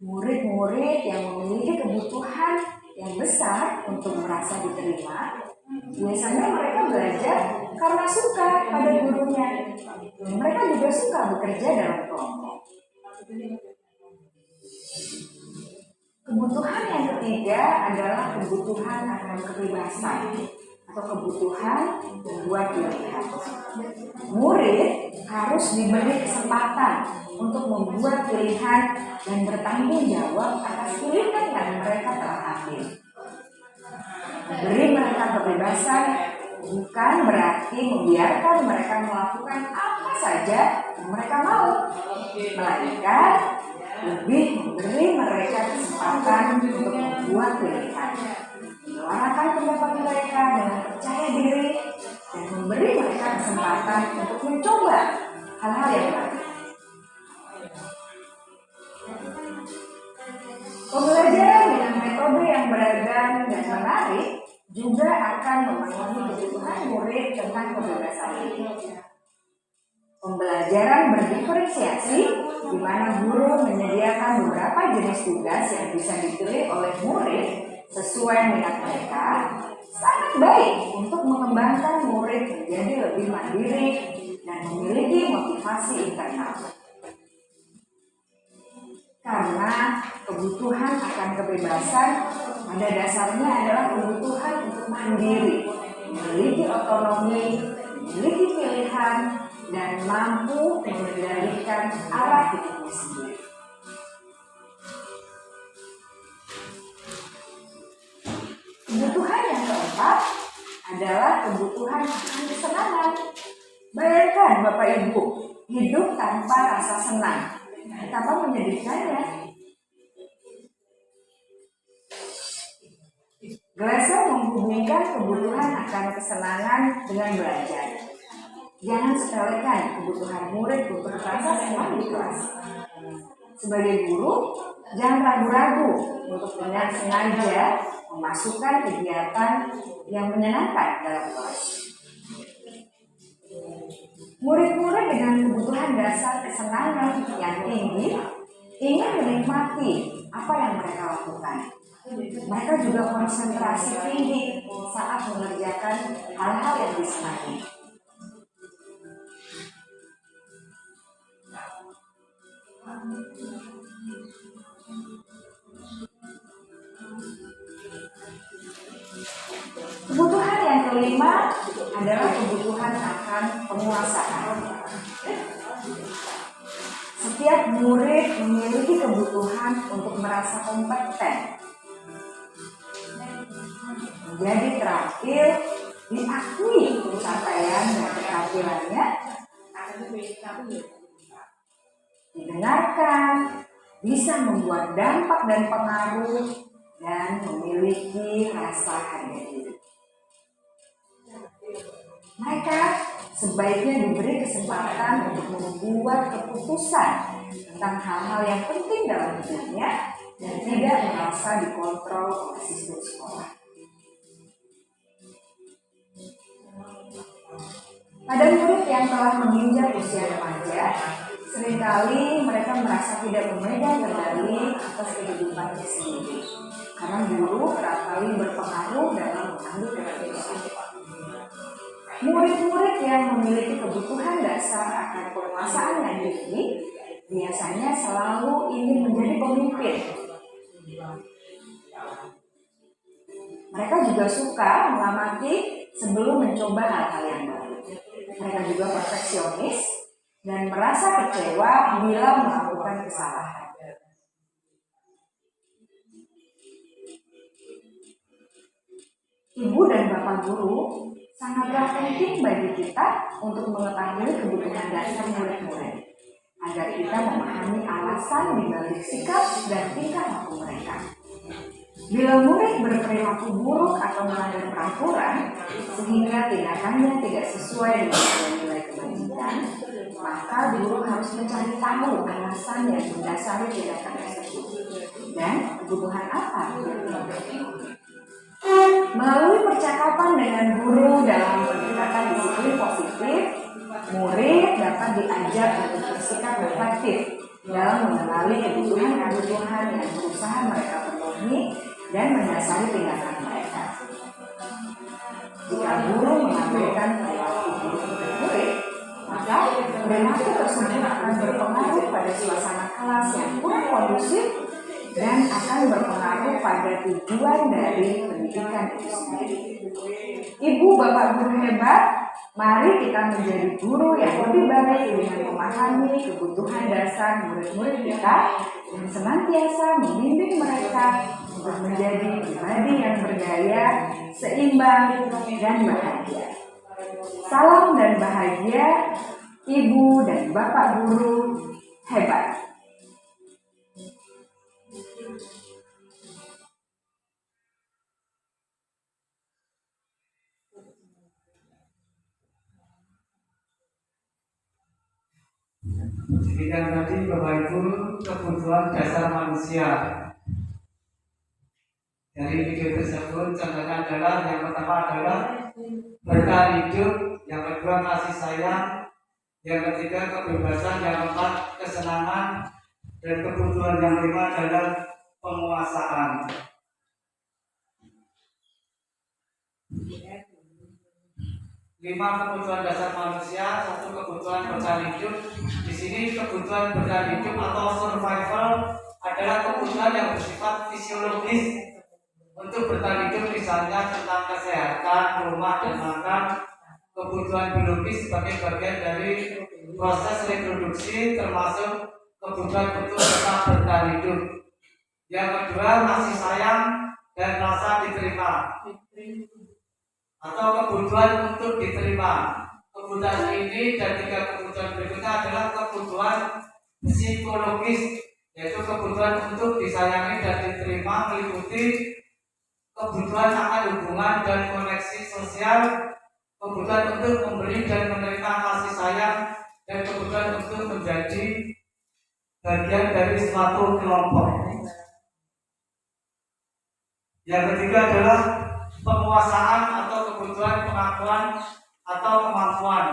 Speaker 3: Murid-murid yang memiliki kebutuhan yang besar untuk merasa diterima, biasanya mereka belajar karena suka pada gurunya. Mereka juga suka bekerja dalam kelompok. Kebutuhan yang ketiga adalah kebutuhan akan kebebasan atau kebutuhan membuat pilihan. Murid harus diberi kesempatan untuk membuat pilihan dan bertanggung jawab atas pilihan yang mereka telah ambil. Memberi mereka kebebasan bukan berarti membiarkan mereka melakukan apa saja yang mereka mau, melainkan lebih memberi mereka kesempatan untuk membuat pilihan, menyuarakan pendapat mereka dengan percaya diri, dan memberi mereka kesempatan untuk mencoba hal-hal yang baru. Pembelajaran dengan metode yang beragam dan menarik juga akan memenuhi kebutuhan murid tentang kebebasan ini. Pembelajaran berdiferensiasi, di mana guru menyediakan beberapa jenis tugas yang bisa dipilih oleh murid sesuai minat mereka, sangat baik untuk mengembangkan murid menjadi lebih mandiri dan memiliki motivasi internal. Karena kebutuhan akan kebebasan pada dasarnya adalah kebutuhan untuk mandiri, memiliki otonomi, memiliki pilihan, dan mampu mengendalikan arah hidupnya sendiri. Kebutuhan yang keempat adalah kebutuhan akan kesenangan. Bayangkan Bapak Ibu, hidup tanpa rasa senang. Betapa menyedihkannya. Glasser menghubungkan kebutuhan akan kesenangan dengan belajar. Jangan sepelekan kebutuhan murid untuk merasa senang di kelas. Sebagai guru, jangan ragu-ragu untuk dengan sengaja memasukkan kegiatan yang menyenangkan dalam kelas. Murid-murid dengan kebutuhan dasar kesenangan yang tinggi ingin menikmati apa yang mereka lakukan. Mereka juga konsentrasi tinggi saat mengerjakan hal-hal yang disenangi. Kebutuhan yang kelima adalah kebutuhan akan penguasaan. Setiap murid memiliki kebutuhan untuk merasa kompeten, menjadi terampil, diakui pencapaian dan keterampilannya, didengarkan, bisa membuat dampak dan pengaruh, dan memiliki rasa harga diri. Mereka sebaiknya diberi kesempatan untuk membuat keputusan tentang hal-hal yang penting dalam hidupnya dan tidak merasa dikontrol oleh sistem sekolah. Pada murid yang telah menginjak usia remaja, seringkali mereka merasa tidak memegang kendali atas kehidupannya sendiri, karena guru kerap kali berpengaruh dalam mengambil keputusan. Murid-murid yang memiliki kebutuhan dasar akan penguasaan yang tinggi biasanya selalu ingin menjadi pemimpin. Mereka juga suka mengamati sebelum mencoba hal-hal yang baru. Mereka juga perfeksionis dan merasa kecewa bila melakukan kesalahan. Ibu dan Bapak guru sangatlah penting bagi kita untuk mengetahui kebutuhan dasar murid-murid, agar kita memahami alasan dibalik sikap dan tingkah laku mereka. Bila murid berperilaku buruk atau melanggar peraturan, sehingga tindakannya tidak sesuai dengan nilai kebajikan, maka guru harus mencari tahu alasan yang mendasari tindakan tersebut dan kebutuhan apa yang dilakukan. Melalui percakapan dengan guru dalam pendekatan disiplin positif, murid dapat diajak untuk bersikap reflektif dalam mengenali kebutuhan yang berusaha mereka penuhi dan mendasari tindakan mereka. Jika guru mengabaikan perilaku murid, maka perilaku tersebut akan berpengaruh pada suasana kelas yang kurang kondusif dan akan berpengaruh pada tujuan dari pendidikan itu sendiri. Ibu, bapak guru hebat, mari kita menjadi guru yang lebih baik dengan memahami kebutuhan dasar murid-murid kita dan senantiasa membimbing mereka untuk menjadi pribadi yang berdaya, seimbang, dan bahagia. Salam dan bahagia, Ibu dan Bapak guru hebat.
Speaker 1: Demikian tadi Bapak Ibu kebutuhan dasar manusia. Dari video tersebut contohnya adalah yang pertama adalah bertahan hidup, yang kedua kasih sayang, yang ketiga kebebasan, yang keempat kesenangan, dan kebutuhan yang kelima adalah penguasaan. Lima kebutuhan dasar manusia, satu kebutuhan bertahan hidup. Di sini kebutuhan bertahan hidup atau survival adalah kebutuhan yang bersifat fisiologis untuk bertahan hidup, misalnya tentang kesehatan, rumah, dan makan. Kebutuhan biologis sebagai bagian dari proses reproduksi, termasuk kebutuhan untuk tetap bertahan hidup. Yang kedua, kasih sayang dan rasa diterima atau kebutuhan untuk diterima. Kebutuhan ini dan tiga kebutuhan berikutnya adalah kebutuhan psikologis, yaitu kebutuhan untuk disayangi dan diterima, meliputi kebutuhan akan hubungan dan koneksi sosial, kebutuhan untuk memberi dan menerima kasih sayang, dan kebutuhan untuk menjadi bagian dari suatu kelompok. Yang ketiga adalah penguasaan atau kebutuhan pengakuan atau kemampuan.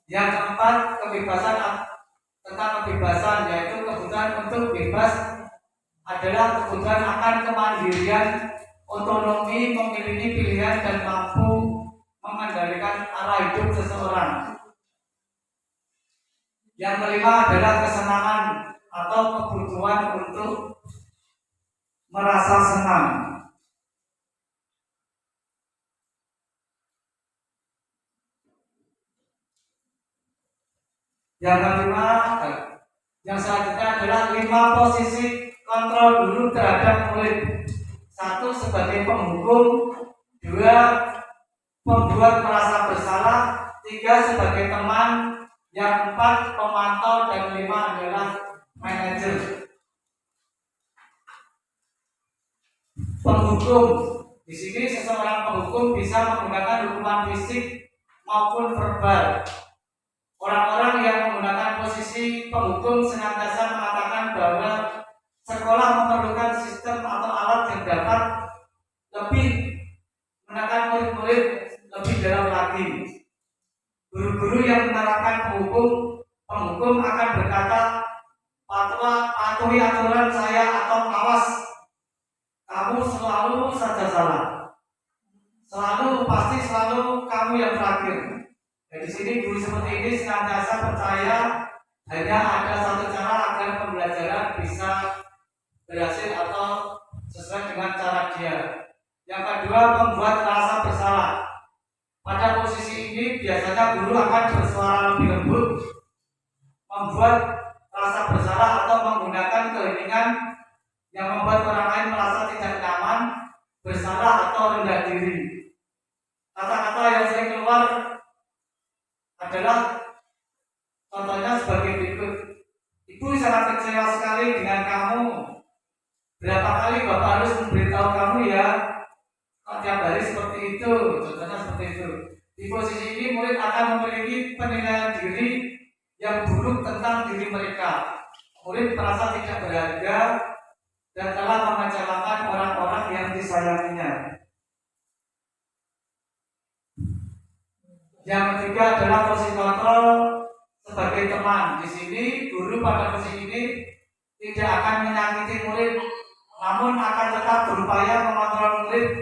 Speaker 1: Yang keempat, kebebasan tentang kebebasan, yaitu kebutuhan untuk bebas adalah kebutuhan akan kemandirian, otonomi, memiliki pilihan, dan mampu mengendalikan arah hidup seseorang. Yang kelima adalah kesenangan atau kebutuhan untuk merasa senang. Yang kelima, yang selanjutnya adalah 5 posisi kontrol guru terhadap murid. 1 sebagai penghukum, 2 pembuat merasa bersalah, 3 sebagai teman, yang 4 pemantau, dan 5 adalah manajer. Penghukum, di sini seseorang penghukum bisa menggunakan hukuman fisik maupun verbal. Orang-orang yang menggunakan posisi penghukum senantiasa mengatakan bahwa sekolah memerlukan sistem atau alat yang dapat lebih menekan murid-murid lebih dalam lagi. Guru-guru yang menerapkan penghukum akan berkata, patuhi aturan saya atau awas, kamu selalu saja salah. Pasti selalu kamu yang terakhir. Di sini guru seperti ini senantiasa percaya hanya ada satu cara agar pembelajaran bisa berhasil atau sesuai dengan cara dia. Yang kedua, membuat rasa bersalah. Pada posisi ini biasanya guru akan bersuara lebih lembut, membuat rasa bersalah atau menggunakan keheningan yang membuat orang lain merasa tidak nyaman, bersalah atau rendah diri. Kata-kata yang sering keluar adalah contohnya sebagai berikut. Ibu sangat kecewa sekali dengan kamu. Berapa kali Bapak harus memberitahu kamu ya? Tiap hari seperti itu. Contohnya seperti itu. Di posisi ini murid akan memiliki penilaian diri yang buruk tentang diri mereka. Murid merasa tidak berharga dan telah mengecewakan orang-orang yang disayanginya. Yang ketiga adalah posisi kontrol sebagai teman. Di sini guru pada posisi ini tidak akan menyakiti murid, namun akan tetap berupaya mengontrol murid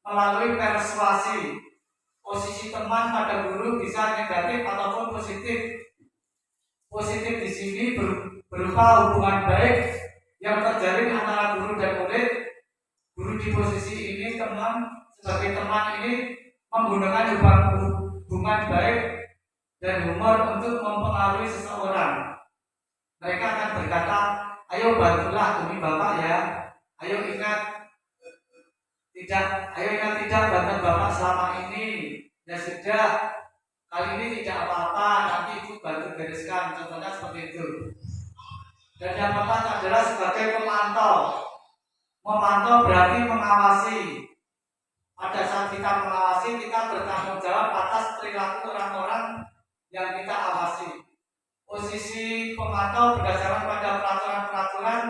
Speaker 1: melalui persuasi. Posisi teman pada guru bisa negatif ataupun positif. Positif di sini berupa hubungan baik yang terjalin antara guru dan murid. Guru di posisi ini sebagai teman ini menggunakan hubungan baik dan humor untuk mempengaruhi seseorang. Mereka akan berkata, ayo bantulah demi Bapak ya. Ayo ingat tidak bantu Bapak selama ini. Ya sudah, kali ini tidak apa-apa, nanti Ibu bantu bereskan. Contohnya seperti itu. Dan yang keempat adalah sebagai pemantau. Memantau berarti mengawasi. Pada saat kita mengawasi, kita bertanggung jawab atas perilaku orang-orang yang kita awasi. Posisi pemantau berdasarkan pada peraturan-peraturan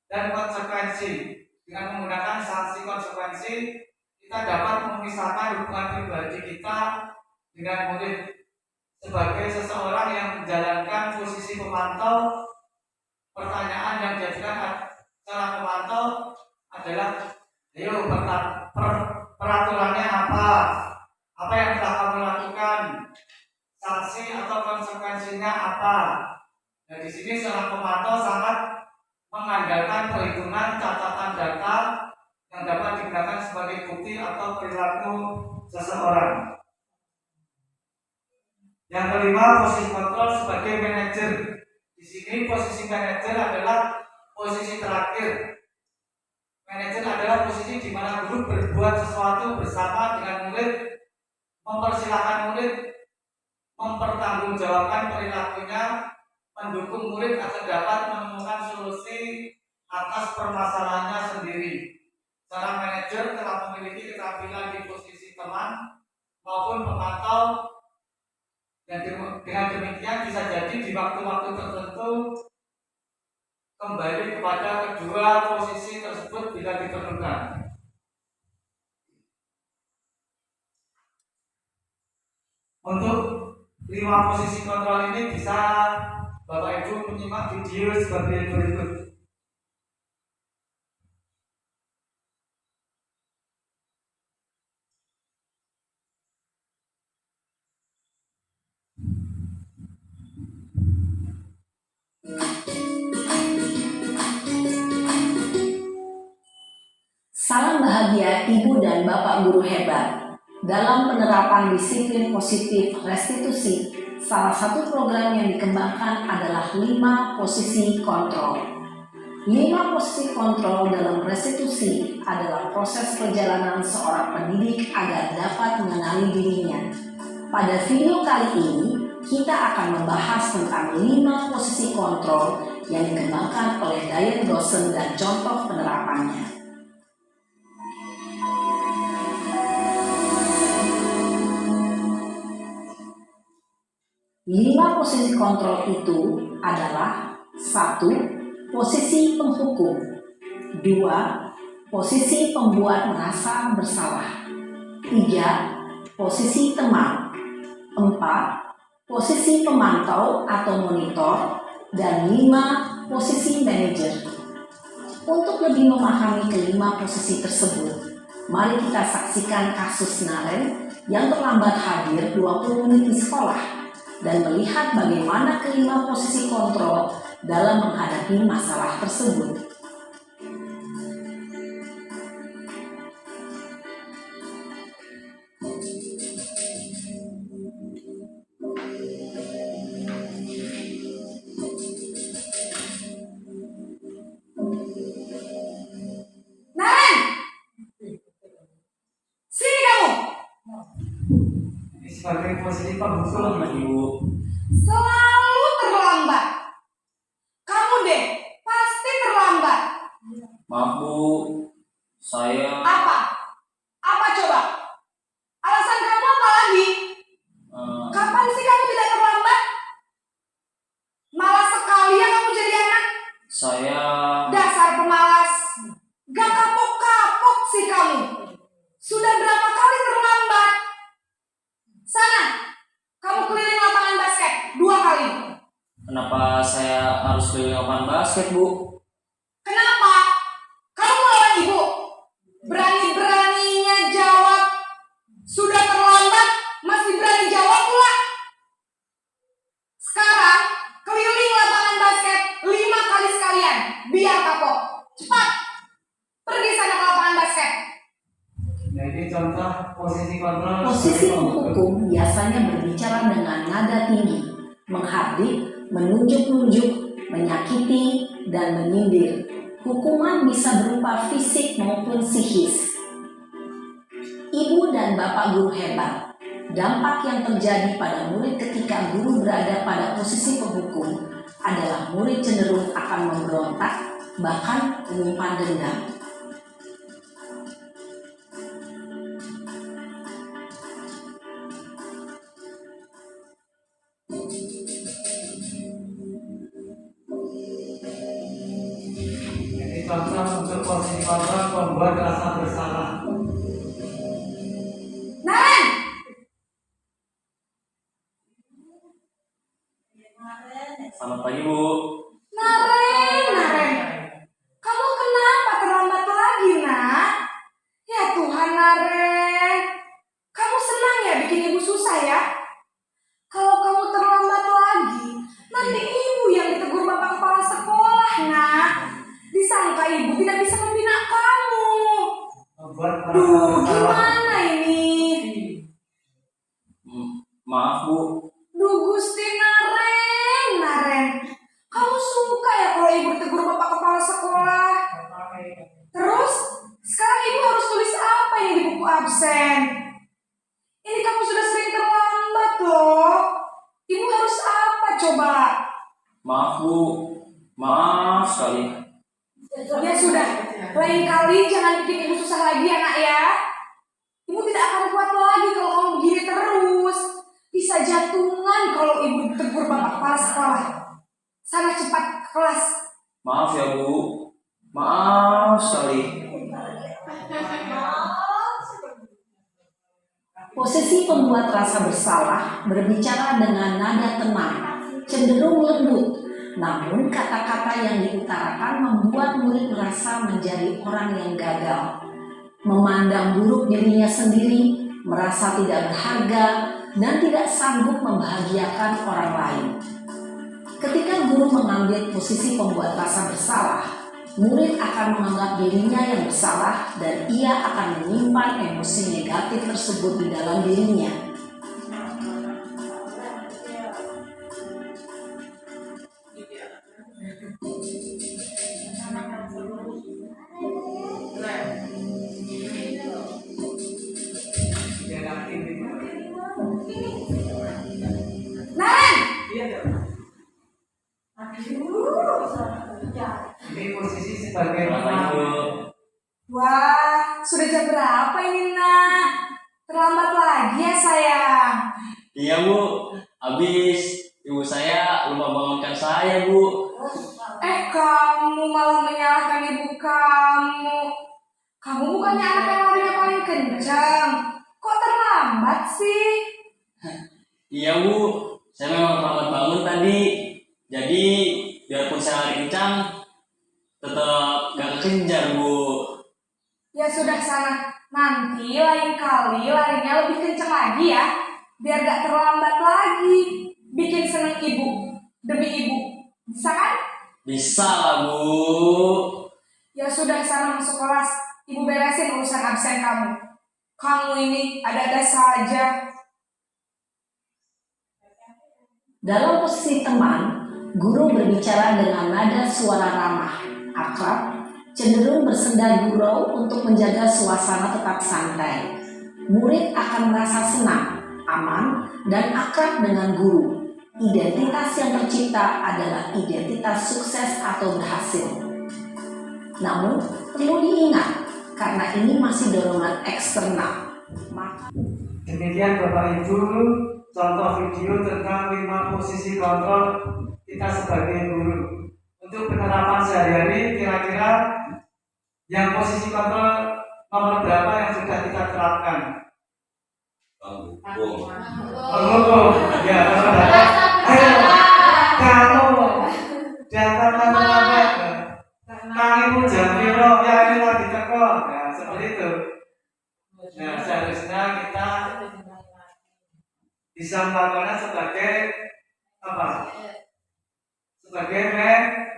Speaker 1: dan konsekuensi. Dengan menggunakan sanksi konsekuensi, kita dapat memisahkan hubungan pribadi kita dengan murid. Sebagai seseorang yang menjalankan posisi pemantau, pertanyaan yang dijadikan cara pemantau adalah, ayo peraturannya apa? Apa yang telah kamu lakukan? Sanksi atau konsekuensinya apa? Nah, di sini seorang pemantau sangat mengandalkan perhitungan catatan data yang dapat digunakan sebagai bukti atau perilaku seseorang. Yang kelima, posisi kontrol sebagai manajer. Di sini posisi manajer adalah posisi terakhir. Manajer adalah posisi di mana guru berbuat sesuatu bersama dengan murid, mempersilahkan murid mempertanggungjawabkan perilakunya, mendukung murid agar dapat menemukan solusi atas permasalahannya sendiri. Seorang manajer telah memiliki keterampilan di posisi teman maupun pemantau, dan dengan demikian bisa jadi di waktu-waktu tertentu kembali kepada kedua posisi tersebut bila diperlukan. Untuk 5 posisi kontrol ini bisa Bapak Ibu menyimak video sebagai berikut.
Speaker 3: Salam bahagia Ibu dan Bapak guru hebat. Dalam penerapan disiplin positif restitusi, salah satu program yang dikembangkan adalah 5 posisi kontrol. 5 posisi kontrol dalam restitusi adalah proses perjalanan seorang pendidik agar dapat mengenali dirinya. Pada video kali ini, kita akan membahas tentang 5 posisi kontrol yang dikembangkan oleh Diane Dawson dan contoh penerapannya. 5 posisi kontrol itu adalah 1. Posisi penghukum, 2. Posisi pembuat merasa bersalah, 3. Posisi teman, 4. Posisi pemantau atau monitor, dan 5. Posisi manajer. Untuk lebih memahami kelima posisi tersebut, mari kita saksikan kasus Naren yang terlambat hadir 20 menit di sekolah dan melihat bagaimana kelima posisi kontrol dalam menghadapi masalah tersebut. Naren! Sini kamu!
Speaker 1: Ini sebagai posisi penghukum, Ibu.
Speaker 3: Selalu terlambat. Kamu deh, pasti terlambat.
Speaker 4: Maaf Bu, saya
Speaker 3: Apa? Apa coba? Alasan kamu apa lagi? Kapan sih kamu tidak terlambat? Malas sekali ya kamu jadi anak.
Speaker 4: saya
Speaker 3: Dasar pemalas. Gak kapok-kapok sih kamu. Sudah berapa kali terlambat? Sana, kamu keliling lapangan basket 2 kali.
Speaker 4: kenapa saya harus keliling lapangan basket Bu?
Speaker 3: Kenapa? Kamu
Speaker 1: kontrol.
Speaker 5: Posisi penghukum biasanya berbicara dengan nada tinggi, menghardik, menunjuk-nunjuk, menyakiti, dan menyindir. Hukuman bisa berupa fisik maupun psikis. Ibu dan bapak guru hebat. Dampak yang terjadi pada murid ketika guru berada pada posisi penghukum adalah murid cenderung akan memberontak, bahkan menyimpan dendam.
Speaker 1: Jadi contoh untuk posisi kontrol membuat rasa bersalah.
Speaker 3: Naren,
Speaker 4: Selamat pagi Bu.
Speaker 3: Naren, kamu kenapa terlambat lagi, nak? Ya Tuhan, Naren, kamu senang ya bikin ibu susah ya? Kalau kamu terlambat lagi, nanti ibu yang ditegur bapak kepala sekolah, nak. Disangka ibu tidak bisa membina kamu.
Speaker 1: Membuat rasa
Speaker 3: Duh,
Speaker 1: bersalah.
Speaker 3: gimana ini?
Speaker 4: Maaf Bu.
Speaker 3: Duh, Gusti Naren, kamu suka ya kalau ibu ditegur bapak kepala sekolah? Terus, sekarang ibu harus tulis apa ini di buku absen? Ini kamu sudah sering terlambat loh. Ibu harus apa coba?
Speaker 4: Maaf Bu. Maaf sekali.
Speaker 3: Ya sudah, lain kali jangan bikin ibu susah lagi ya nak ya. Ibu tidak akan kuat lagi kalau kamu begini terus. Bisa jantungan kalau ibu ditegur bapak kepala sekolah. Sana cepat ke kelas.
Speaker 4: Maaf ya Bu. Maaf sekali.
Speaker 5: Posisi pembuat rasa bersalah berbicara dengan nada tenang, cenderung lembut. Namun kata-kata yang diutarakan membuat murid merasa menjadi orang yang gagal, memandang buruk dirinya sendiri, merasa tidak berharga, dan tidak sanggup membahagiakan orang lain. Ketika guru mengambil posisi pembuat rasa bersalah, murid akan menganggap dirinya yang bersalah dan ia akan menyimpan emosi negatif tersebut di dalam dirinya.
Speaker 3: Naren!
Speaker 1: Ini posisi sebagai
Speaker 4: Selamat pagi Bu.
Speaker 3: Wah, sudah jam berapa ini nak? Terlambat lagi ya sayang.
Speaker 4: Iya Bu. Habis ibu saya lupa bangunkan saya Bu.
Speaker 3: Kamu malah menyalahkan ibu kamu. Kamu bukannya anak yang larinya paling kencang. Kok terlambat sih?
Speaker 4: Iya Bu. Saya memang terlambat bangun tadi. Jadi biarpun saya lari kencang, tetap gak kekejar Bu.
Speaker 3: Ya sudah sana. Nanti lain kali larinya lebih kencang lagi ya. Biar gak terlambat lagi. Bikin seneng ibu. Demi ibu. Bisa kan?
Speaker 4: Bisa lah Bu.
Speaker 3: Ya sudah sana masuk kelas. Ibu beresin urusan absen kamu. Kamu ini ada-ada saja.
Speaker 5: Dalam posisi teman, guru berbicara dengan nada suara ramah, akrab, cenderung bersenda gurau untuk menjaga suasana tetap santai. Murid akan merasa senang, aman, dan akrab dengan guru. Identitas yang tercipta adalah identitas sukses atau berhasil. Namun, perlu diingat, karena ini masih dorongan eksternal. Maka
Speaker 1: Demikian Bapak Ibu, contoh video tentang 5 posisi kontrol kita sebagai guru. Untuk penerapan sehari-hari, kira-kira yang posisi kontrol nomor berapa yang sudah kita terapkan? Oh, ya, ayo, kamu datang terlambat. Kangimu jam piro, ya ini lagi teko. Nah, seperti itu. Nah, seharusnya kita bisa melakukannya sebagai apa? Sebagai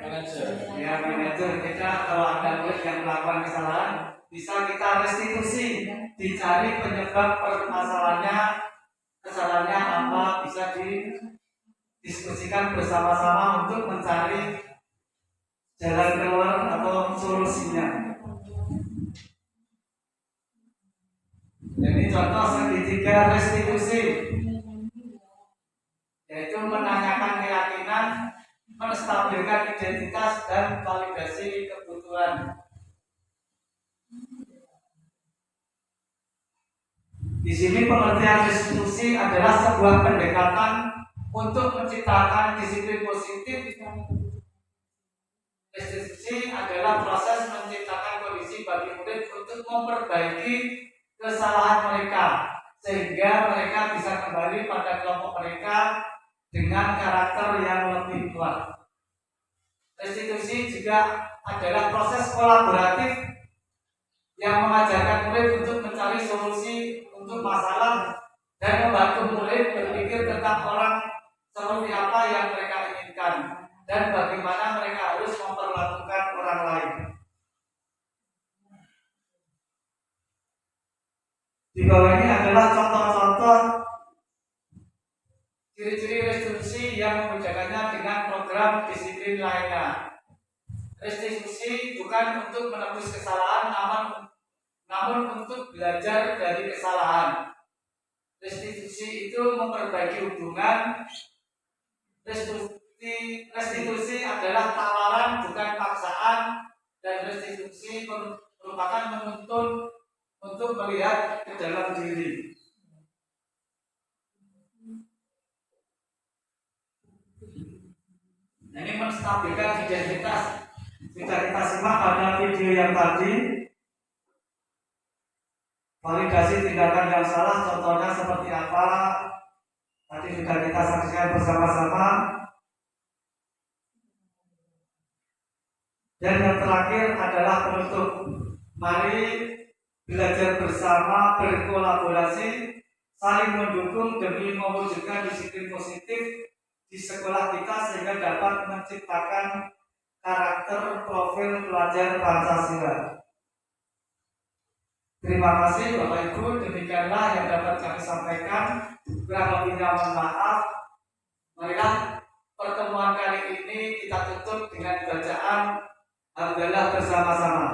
Speaker 1: manajer. Ya, manajer kita kalau ada murid yang melakukan kesalahan, bisa kita restitusi, dicari penyebab permasalahannya, kesalahannya apa, bisa didiskusikan bersama-sama untuk mencari jalan keluar atau solusinya. Jadi contoh segitiga restitusi, yaitu menanyakan keyakinan, menstabilkan identitas, dan validasi kebutuhan. Di sini pengertian restitusi adalah sebuah pendekatan untuk menciptakan disiplin positif. Restitusi adalah proses menciptakan kondisi bagi murid untuk memperbaiki kesalahan mereka, sehingga mereka bisa kembali pada kelompok mereka dengan karakter yang lebih kuat. Restitusi juga adalah proses kolaboratif yang mengajarkan murid untuk mencari solusi untuk masalah dan membantu murid berpikir tentang orang seperti apa yang mereka inginkan dan bagaimana mereka harus memperlakukan orang lain. Di bawah ini adalah contoh-contoh ciri-ciri restitusi yang membedakannya dengan program disiplin lainnya. Restitusi bukan untuk menebus kesalahan, namun untuk belajar dari kesalahan. Restitusi itu memperbaiki hubungan. Restitusi adalah tawaran, bukan paksaan, dan restitusi merupakan menuntun untuk melihat ke dalam diri. Ini menstabilkan identitas. Bisa kita simak pada video yang tadi. Validasi tindakan yang salah, contohnya seperti apa? Tadi sudah kita saksikan bersama-sama. Dan yang terakhir adalah penutup. Mari belajar bersama, berkolaborasi, saling mendukung demi mewujudkan disiplin positif di sekolah kita sehingga dapat menciptakan karakter profil pelajar Pancasila. Terima kasih Bapak Ibu, demikianlah yang dapat kami sampaikan. Kurang lebihnya mohon maaf. Marilah pertemuan kali ini kita tutup dengan bacaan Alhamdulillah bersama-sama.